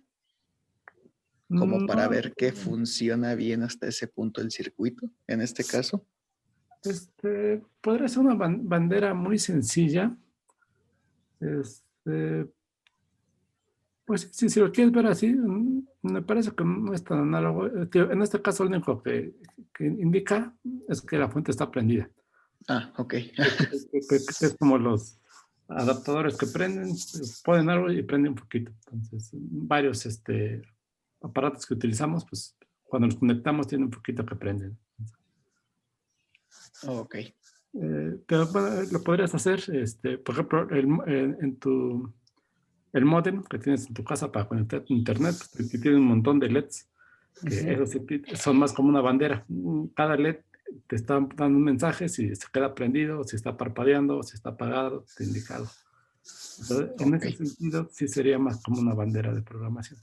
como para ver que funciona bien hasta ese punto el circuito, en este caso. Podría ser una bandera muy sencilla. Pues sí, si lo quieres ver así, me parece que no es tan análogo. En este caso, lo único que indica es que la fuente está prendida. Ah, ok. Es como los adaptadores que prenden, ponen algo y prenden un poquito. Entonces, varios aparatos que utilizamos, pues cuando los conectamos tienen un poquito que prenden. Ok. Pero bueno, lo podrías hacer, por ejemplo, el módem que tienes en tu casa para conectar a internet, pues, que tiene un montón de LEDs, que esos sí son más como una bandera. Cada LED te está dando un mensaje si se queda prendido, si está parpadeando, o si está apagado, te indica algo. Entonces, en ese sentido, sí sería más como una bandera de programación.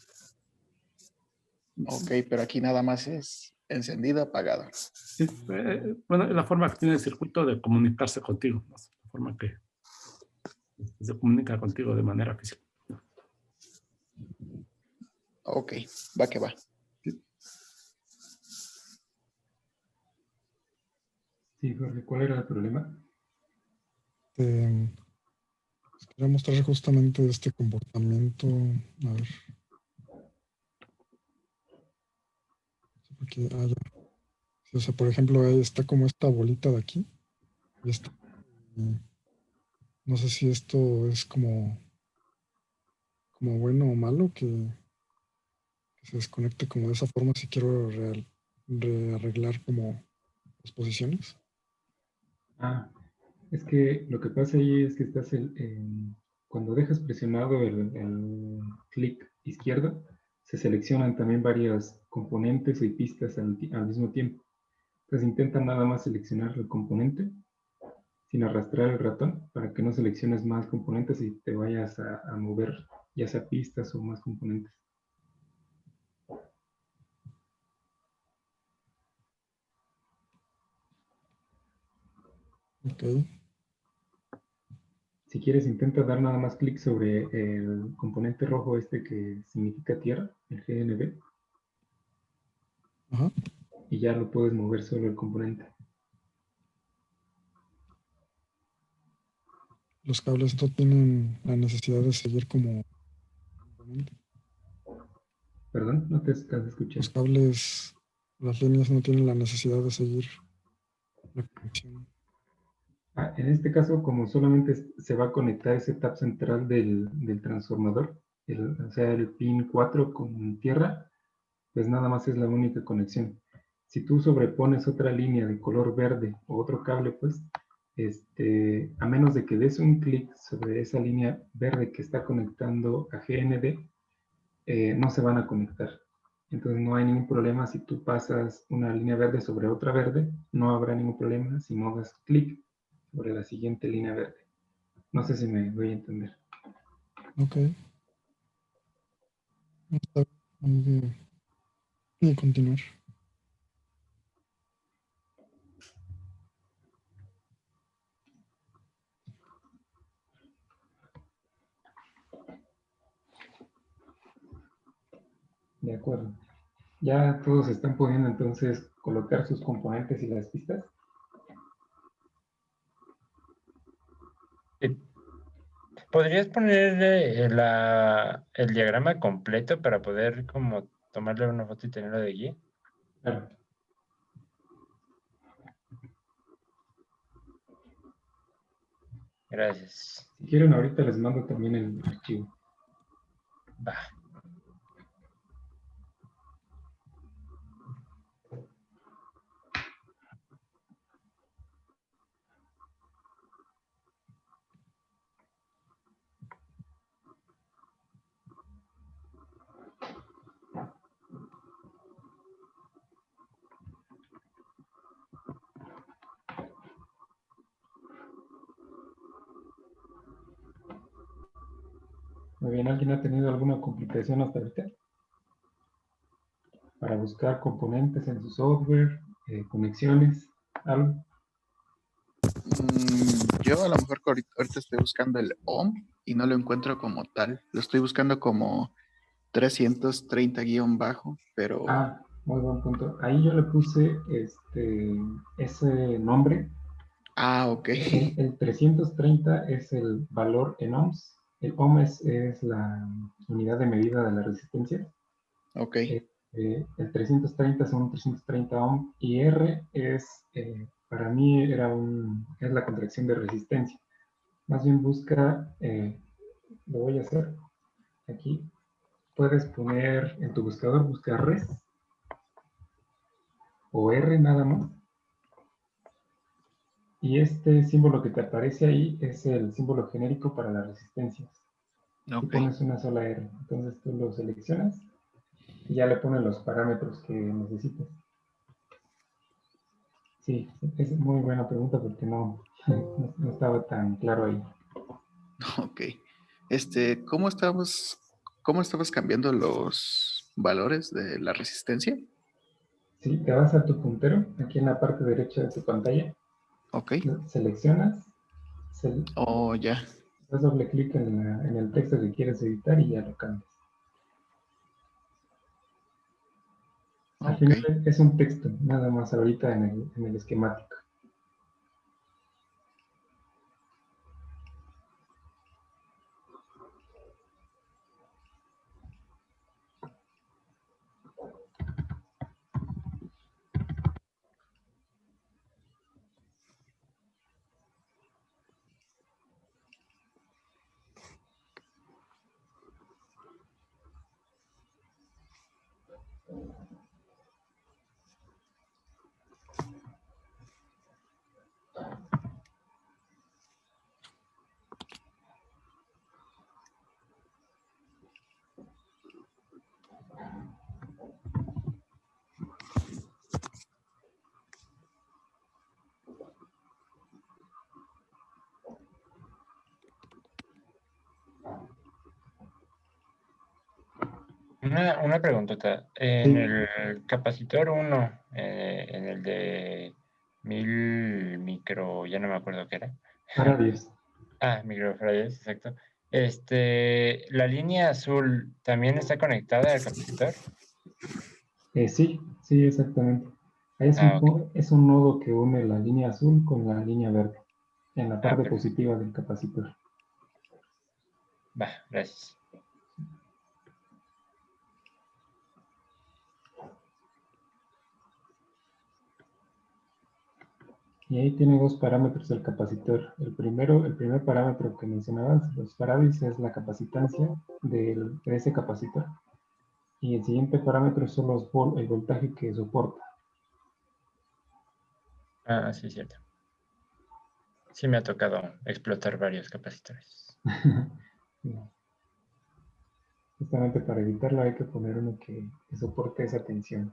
Ok, pero aquí nada más es encendido, apagado. Sí, bueno, es la forma que tiene el circuito de comunicarse contigo, ¿no? La forma que se comunica contigo de manera física. Ok, va que va. Sí, Jorge, ¿cuál era el problema? Quería mostrar justamente este comportamiento. A ver. Aquí, ya. Sí, o sea, por ejemplo, ahí está como esta bolita de aquí. No sé si esto es como bueno o malo que se desconecte como de esa forma si quiero rearreglar como las posiciones. Ah, es que lo que pasa ahí es que estás cuando dejas presionado el clic izquierdo, se seleccionan también varios componentes y pistas al mismo tiempo. Entonces intenta nada más seleccionar el componente sin arrastrar el ratón para que no selecciones más componentes y te vayas a mover ya sea pistas o más componentes. Ok. Si quieres, intenta dar nada más clic sobre el componente rojo este que significa tierra, el GNB, Ajá. y ya lo puedes mover solo el componente. Los cables no tienen la necesidad de seguir como componente. Perdón, no te estás escuchando. Los cables, las líneas no tienen la necesidad de seguir la conexión. En este caso, como solamente se va a conectar ese tap central del transformador, o sea, el pin 4 con tierra, pues nada más es la única conexión. Si tú sobrepones otra línea de color verde o otro cable, pues, a menos de que des un clic sobre esa línea verde que está conectando a GND, no se van a conectar. Entonces no hay ningún problema si tú pasas una línea verde sobre otra verde, no habrá ningún problema si no das clic sobre la siguiente línea verde. No sé si me voy a entender. Ok. Está bien. Y continuar. De acuerdo. Ya todos están pudiendo entonces colocar sus componentes y las pistas. ¿Podrías poner el diagrama completo para poder como tomarle una foto y tenerlo de guía? Claro. Gracias. Si quieren, ahorita les mando también el archivo. Va. Muy bien, ¿alguien ha tenido alguna complicación hasta ahorita? Para buscar componentes en su software, conexiones, algo. Yo a lo mejor ahorita estoy buscando el OM y no lo encuentro como tal. Lo estoy buscando como 330 guión bajo, pero Muy buen punto. Ahí yo le puse ese nombre. Ah, ok. El 330 es el valor en ohms. El ohm es la unidad de medida de la resistencia. Ok. El 330 son 330 ohm y R para mí es la contracción de resistencia. Más bien busca, lo voy a hacer aquí. Puedes poner en tu buscador, buscar res o R nada más. Y este símbolo que te aparece ahí es el símbolo genérico para las resistencias. Tú Ok. pones una sola R, entonces tú lo seleccionas y ya le pones los parámetros que necesitas. Sí, es muy buena pregunta porque no estaba tan claro ahí. Ok. ¿Cómo estabas cambiando los valores de la resistencia? Sí, te vas a tu puntero, aquí en la parte derecha de tu pantalla, Ok. seleccionas, Oh, ya. das doble clic en el texto que quieres editar y ya lo cambias. Al Ok. final es un texto, nada más ahorita en el esquemático. Una preguntota. En Sí, el capacitor 1, en el de 1000 micro, ya no me acuerdo qué era. para 10. Microfarads, exacto. La línea azul también está conectada al capacitor. Sí, sí, exactamente. Ahí Ok. es un nodo que une la línea azul con la línea verde en la parte Perfecto. positiva del capacitor. Va, gracias. Y ahí tiene dos parámetros el capacitor. El primer parámetro que mencionabas, los farads, es la capacitancia de ese capacitor. Y el siguiente parámetro son el voltaje que soporta. Sí, cierto. Sí me ha tocado explotar varios capacitores. Justamente para evitarlo hay que poner uno que soporte esa tensión.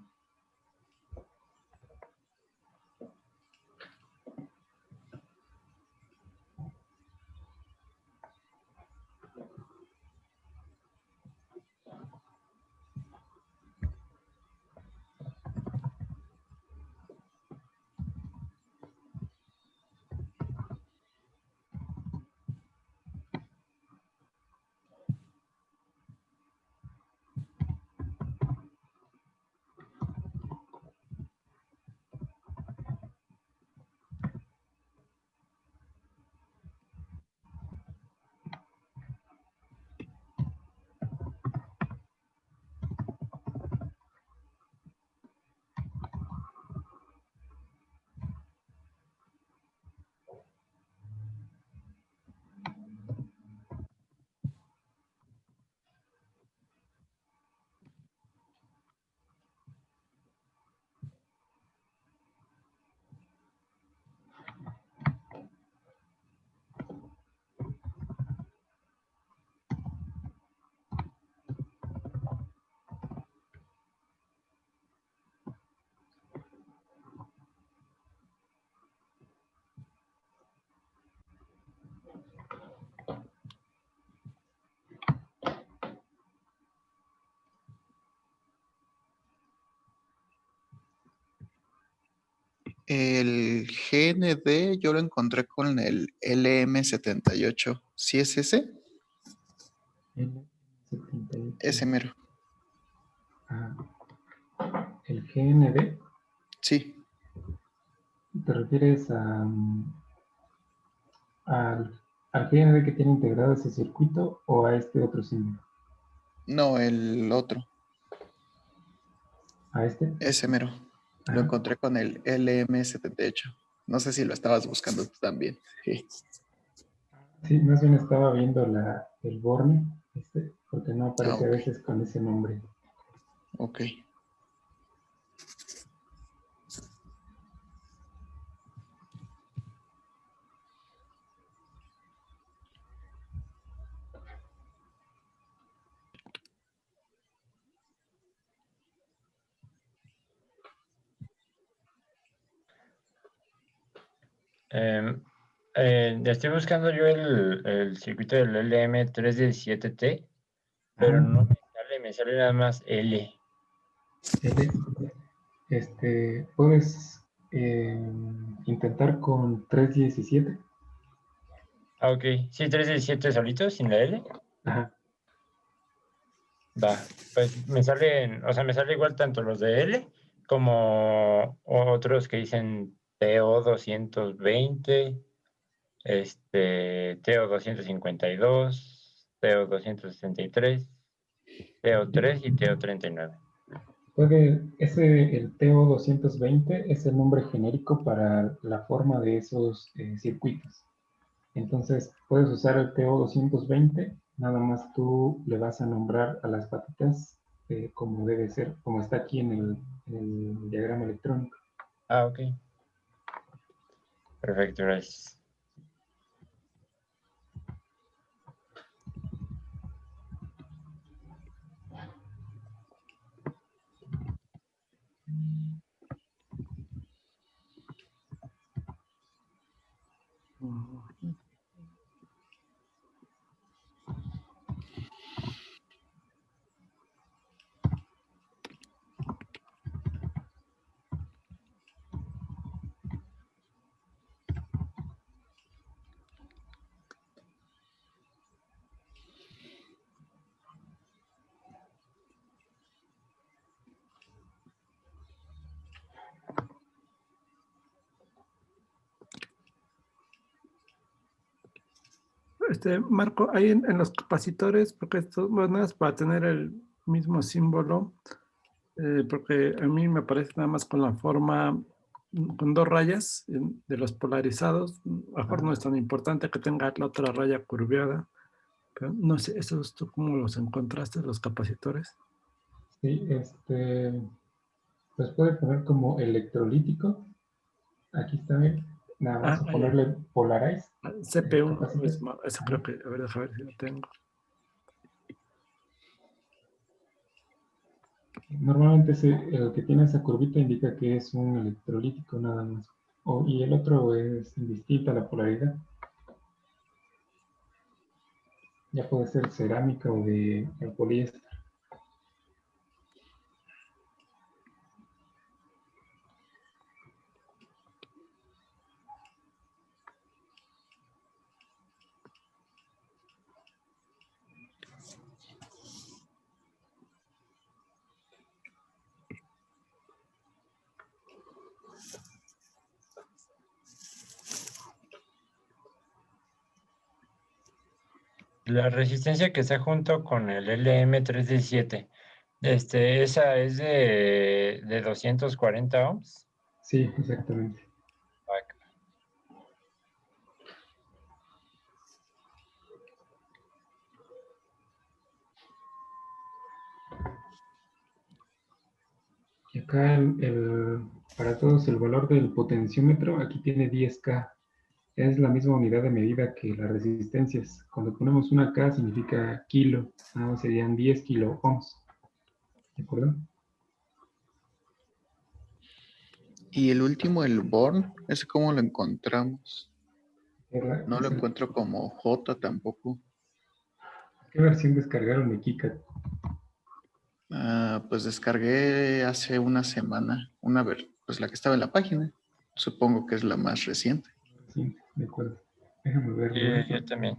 El GND yo lo encontré con el LM78. ¿Sí es ese? L78. Ese mero. Ah, el GND, Sí, ¿te refieres al GND que tiene integrado ese circuito o a este otro símbolo? no, el otro, ¿A este? ese mero. Lo Ajá. encontré con el LM78. No sé si lo estabas buscando tú también. Sí. Sí, más bien estaba viendo el Borne, porque no Ah, aparece a ok. veces con ese nombre. Ok. Estoy buscando yo el circuito del LM317T, pero Ajá. no me sale nada más L. L. Puedes intentar con 317. Ah, ok. Sí, 317 solitos, sin la L. Ajá. Va. Pues me salen, o sea, me sale igual tanto los de L como otros que dicen TO220, TO252, TO263, TO3 y TO39. El TO220 es el nombre genérico para la forma de esos circuitos. Entonces, puedes usar el TO220, nada más tú le vas a nombrar a las patitas como debe ser, como está aquí en el diagrama electrónico. Ah, ok. Perfecto, gracias. Marco, ahí en los capacitores, porque esto, bueno, es para tener el mismo símbolo, porque a mí me parece nada más con la forma, con dos rayas de los polarizados. A lo mejor no es tan importante que tenga la otra raya curveada, pero no sé, ¿esos tú cómo los encontraste, los capacitores? Sí, los puede poner como electrolítico. Aquí está bien. Nada más Ah, ya. ponerle polarize. CPU Capacitor. mismo, eso Ajá. creo que, a ver, déjame ver si lo tengo. Normalmente el que tiene esa curvita indica que es un electrolítico nada más. Y el otro es indistinta la polaridad. Ya puede ser cerámica o de poliéster. La resistencia que está junto con el LM317, esa es de 240 ohms. Sí, exactamente. Y acá para todos el valor del potenciómetro, aquí tiene 10K. Es la misma unidad de medida que las resistencias. Cuando ponemos una K significa kilo. Serían 10 kilo ohms. ¿De acuerdo? Y el último, el Born, ¿ese cómo lo encontramos? No lo Es encuentro como J tampoco. ¿Qué versión descargaron de KiCad? Pues descargué hace una semana pues la que estaba en la página. Supongo que es la más reciente. Sí, de acuerdo. Déjame verlo. Yo también.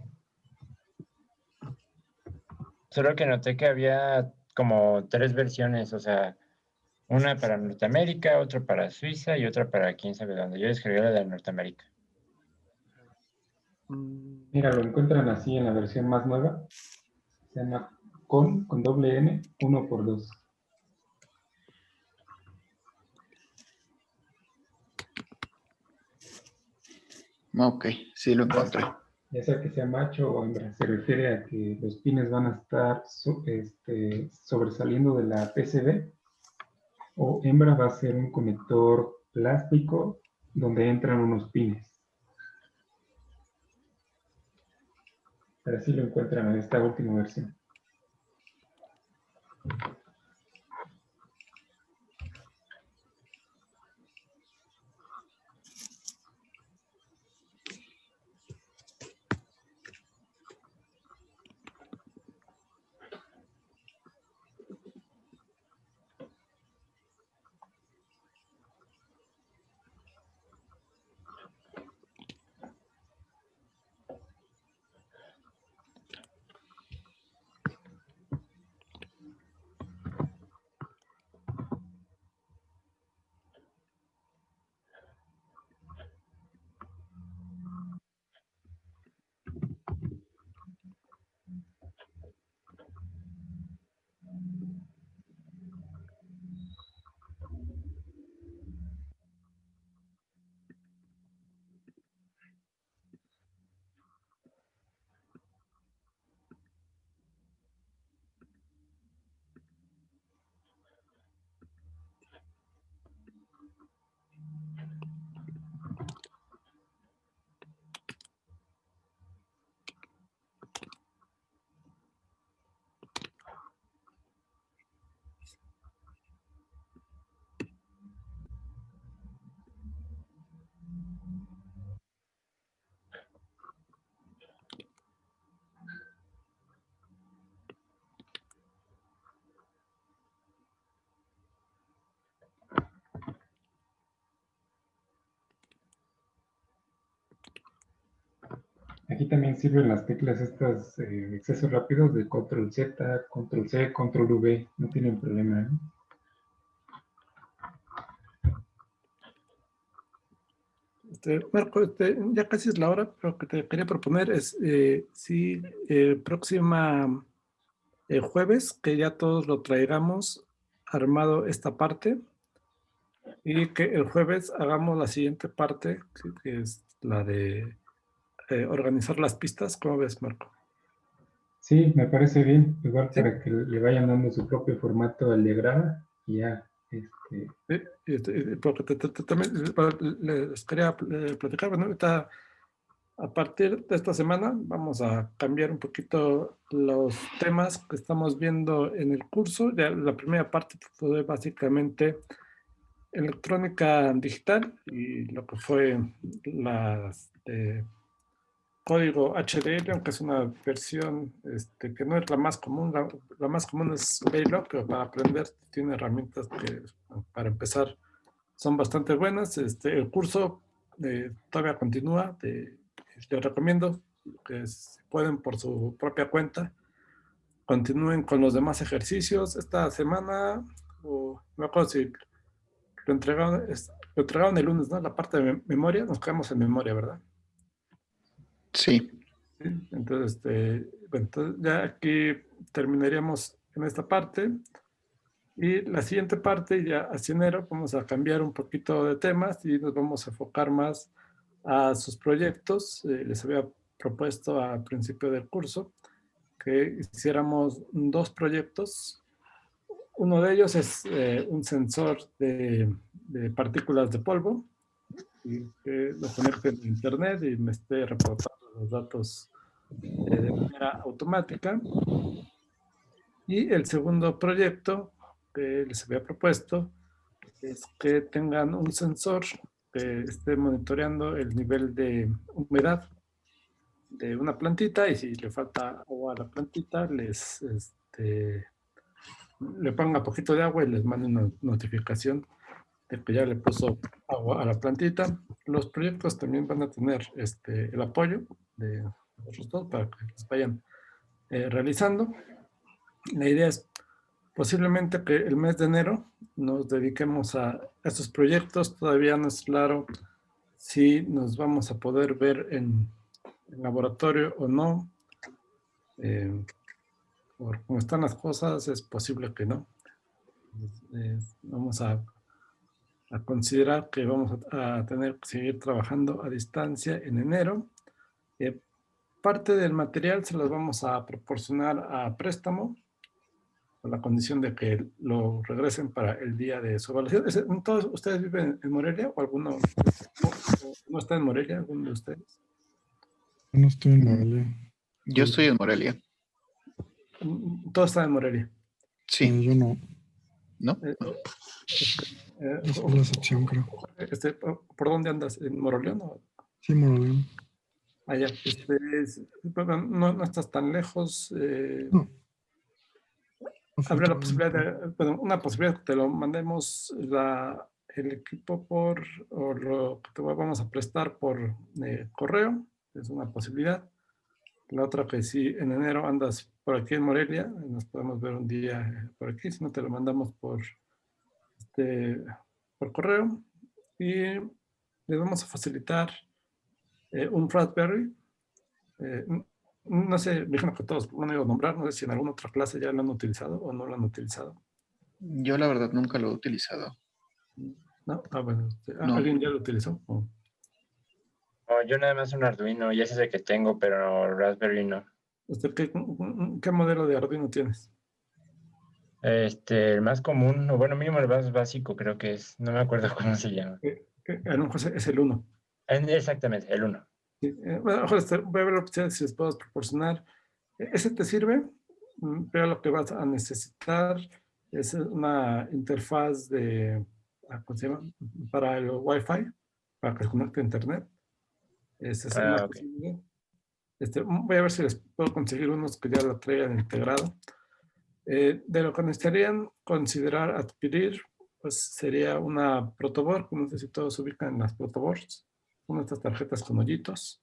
Solo que noté que había como 3 versiones, o sea, Una para Norteamérica, otra para Suiza y otra para quién sabe dónde. Yo descargué la de Norteamérica. Mira, lo encuentran así en la versión más nueva. Se llama con doble N, 1x2. Ok, sí lo encontré. Ya sea que sea macho o hembra, se refiere a que los pines van a estar sobresaliendo de la PCB, o hembra va a ser un conector plástico donde entran unos pines. Pero así lo encuentran en esta última versión. Aquí también sirven las teclas estas de acceso rápido de control Z, control C, control V. No tienen problema, ¿eh? Marco, ya casi es la hora, pero lo que te quería proponer es si próxima jueves, que ya todos lo traigamos armado esta parte y que el jueves hagamos la siguiente parte, que es la de organizar las pistas. ¿Cómo ves, Marco? Sí, me parece bien. Igual para que le vayan dando su propio formato al diagrama y ya. Porque también les quería platicar, bueno, ahorita, a partir de esta semana vamos a cambiar un poquito los temas que estamos viendo en el curso. Ya la primera parte fue básicamente electrónica digital y lo que fue las código HDL, aunque es una versión que no es la más común. La más común es Verilog, pero para aprender tiene herramientas que para empezar son bastante buenas. El curso todavía continúa. Les recomiendo que si pueden por su propia cuenta continúen con los demás ejercicios. Esta semana, no me acuerdo si lo entregaron el lunes, ¿no? La parte de memoria, nos quedamos en memoria, ¿verdad? Sí. Entonces, bueno, entonces ya aquí terminaríamos en esta parte. Y la siguiente parte, ya hacia enero, vamos a cambiar un poquito de temas y nos vamos a enfocar más a sus proyectos. Les había propuesto al principio del curso que hiciéramos 2 proyectos. Uno de ellos es un sensor de partículas de polvo y que lo conecte en internet y me esté reportando los datos de manera automática. Y el segundo proyecto que les había propuesto es que tengan un sensor que esté monitoreando el nivel de humedad de una plantita, y si le falta agua a la plantita, le ponga poquito de agua y les mande una notificación de que ya le puso agua a la plantita. Los proyectos también van a tener el apoyo de nosotros todos para que los vayan realizando. La idea es posiblemente que el mes de enero nos dediquemos a estos proyectos. Todavía no es claro si nos vamos a poder ver en laboratorio o no. Por cómo están las cosas, es posible que no. Vamos a considerar que vamos a tener que seguir trabajando a distancia en enero. Parte del material se los vamos a proporcionar a préstamo, con la condición de que lo regresen para el día de su evaluación. ¿Todos ustedes viven en Morelia o alguno no está en Morelia, alguno de ustedes? Yo no estoy en Morelia. Yo estoy en Morelia. Todos están en Morelia. Sí, Yo no. ¿no? Yo soy la excepción, creo. ¿Por dónde andas? ¿En Moroleón? Sí, Morelia. Allá. No estás tan lejos. No. Habría la posibilidad de, bueno, una posibilidad que te lo mandemos el equipo o lo que te vamos a prestar por correo, es una posibilidad. La otra que si en enero andas por aquí en Morelia, nos podemos ver un día por aquí, si no te lo mandamos por correo y les vamos a facilitar un Raspberry. No sé, me dijeron que todos lo han ido a nombrar, no sé si en alguna otra clase ya lo han utilizado o no lo han utilizado. Yo la verdad nunca lo he utilizado. ¿No? Bueno, No. ¿alguien ya lo utilizó? No, yo nada más un Arduino y ese es el que tengo, pero Raspberry no. ¿Qué modelo de Arduino tienes? El más común, o bueno, mínimo el más básico creo que es, no me acuerdo cómo se llama. A lo mejor es el 1. Exactamente, el 1. Sí, bueno, a lo mejor voy a ver la opción si les puedo proporcionar. ¿Ese te sirve? Pero lo que vas a necesitar es una interfaz ¿cómo se llama? Para el Wi-Fi, para que se conecte a Internet. Esa es una posibilidad. Voy a ver si les puedo conseguir unos que ya lo traigan integrado. De lo que necesitarían considerar adquirir, pues sería una protoboard. No sé si todos ubican las protoboards. Son estas tarjetas con hoyitos.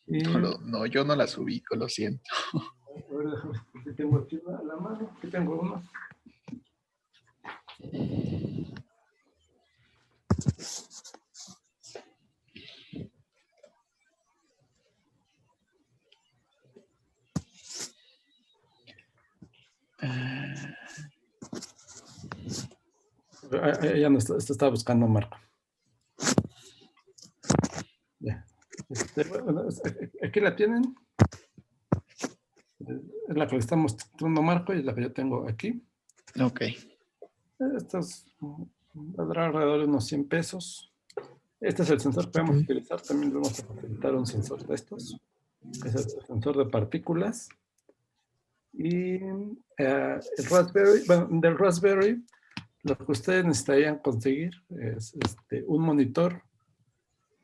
Y, No, yo no las ubico, lo siento. a ver, déjame, aquí tengo aquí a la mano. Aquí tengo uno. Ya no está buscando Marco. Ya. Bueno, aquí la tienen. Es la que le estamos mostrando Marco y es la que yo tengo aquí. Ok. Estas valdrá alrededor de unos 100 pesos. Este es el sensor que vamos a utilizar. También vamos a facilitar un sensor de estos. Es el sensor de partículas. Y el Raspberry, bueno, del Raspberry, lo que ustedes necesitarían conseguir es un monitor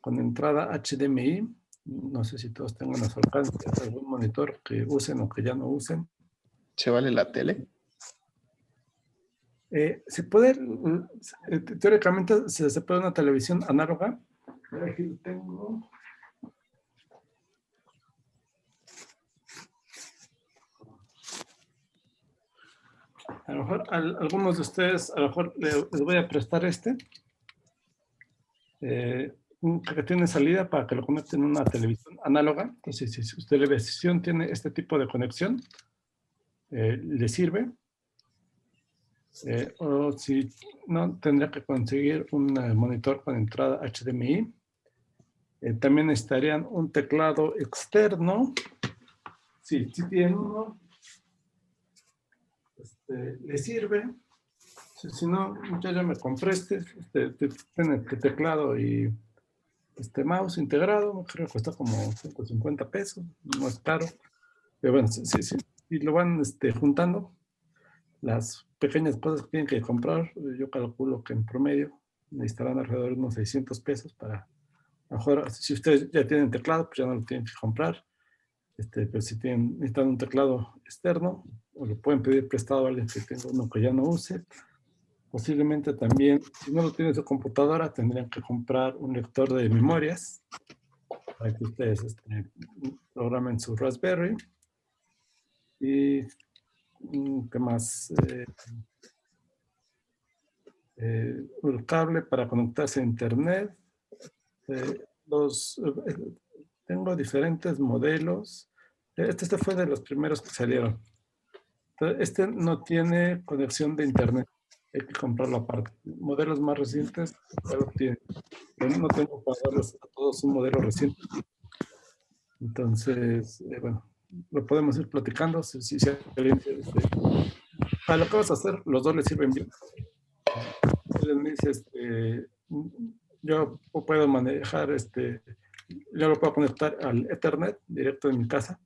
con entrada HDMI. No sé si todos tengan a su alcance algún monitor que usen o que ya no usen. ¿Se vale la tele? Se puede, teóricamente se puede una televisión análoga. Aquí lo tengo. A lo mejor algunos de ustedes, a lo mejor les voy a prestar que tiene salida para que lo conecten a una televisión análoga. Entonces, si su televisión tiene este tipo de conexión, le sirve. O si no, tendría que conseguir un monitor con entrada HDMI. También necesitarían un teclado externo. Sí, si tienen uno, le sirve. Si no, ya me compré tiene teclado y mouse integrado. Me creo que cuesta como 150 pesos, no es caro. Pero bueno, sí, y lo van juntando. Las pequeñas cosas que tienen que comprar, yo calculo que en promedio necesitarán alrededor de unos 600 pesos para, a lo mejor, si ustedes ya tienen teclado, pues ya no lo tienen que comprar. Pero si necesitan un teclado externo, o lo pueden pedir prestado a alguien que tenga uno que ya no use. Posiblemente también, si no lo tienen en su computadora, tendrían que comprar un lector de memorias para que ustedes programen su Raspberry. Y ¿qué más? el cable para conectarse a internet. Tengo diferentes modelos. Este fue de los primeros que salieron. Entonces, este no tiene conexión de internet. Hay que comprarlo aparte. Modelos más recientes ya lo tienen. Pero no tengo para darles a todos un modelo reciente. Entonces, bueno, lo podemos ir platicando. Si alguien para lo que vas a hacer, los dos les sirven bien. Él me dice, yo puedo manejar, yo lo puedo conectar al Ethernet directo en mi casa.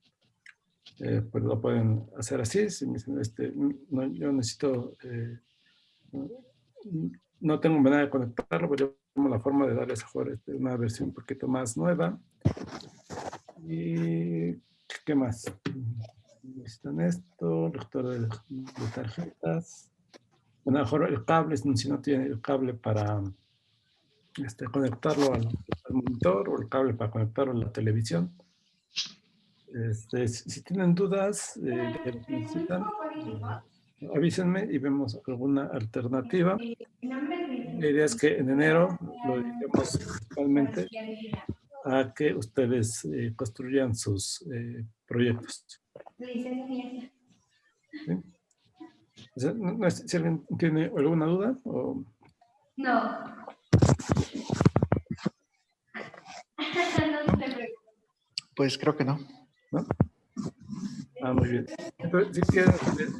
Pues lo pueden hacer así. Si me dicen, no, yo necesito, no tengo manera de conectarlo, pues yo tengo la forma de darles mejor una versión un poquito más nueva. ¿Y qué más? Necesitan esto, lector de tarjetas. Bueno, mejor el cable, si no tiene el cable para conectarlo al monitor o el cable para conectarlo a la televisión. Si tienen dudas de lo que necesitan, avísenme y vemos alguna alternativa. La idea es que en enero lo dediquemos principalmente a que ustedes construyan sus proyectos. ¿Sí? O sea, no sé si alguien tiene alguna duda o... No. Pues creo que no. ¿No? Ah, muy bien. Entonces, si quieren,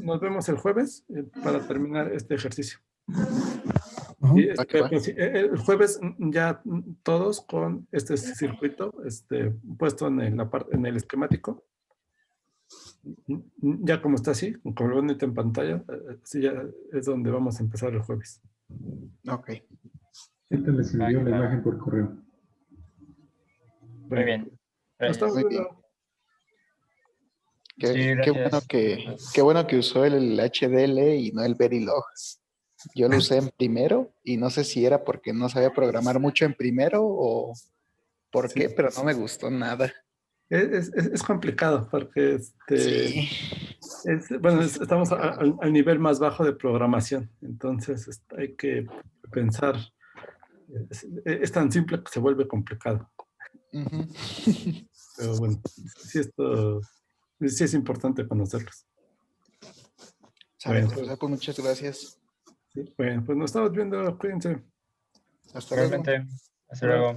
nos vemos el jueves para terminar este ejercicio. Y, el jueves ya todos con este circuito puesto en el esquemático. Ya como está así, como lo ven en pantalla, así ya es donde vamos a empezar el jueves. Ok. Ahorita les envío la imagen por correo. Muy bien. Hasta Muy bien. luego. Qué bueno que usó el HDL y no el Verilog. Yo lo usé en primero y no sé si era porque no sabía programar mucho en primero o por qué, pero no me gustó nada. Es complicado porque Sí. bueno, estamos al nivel más bajo de programación, entonces hay que pensar. Es tan simple que se vuelve complicado. Ujú. Pero bueno, sí, sí es importante conocerlos. Bueno, Bueno, pues muchas gracias. sí, bueno, pues nos estamos viendo. Cuídense. Hasta luego. Realmente. Hasta luego.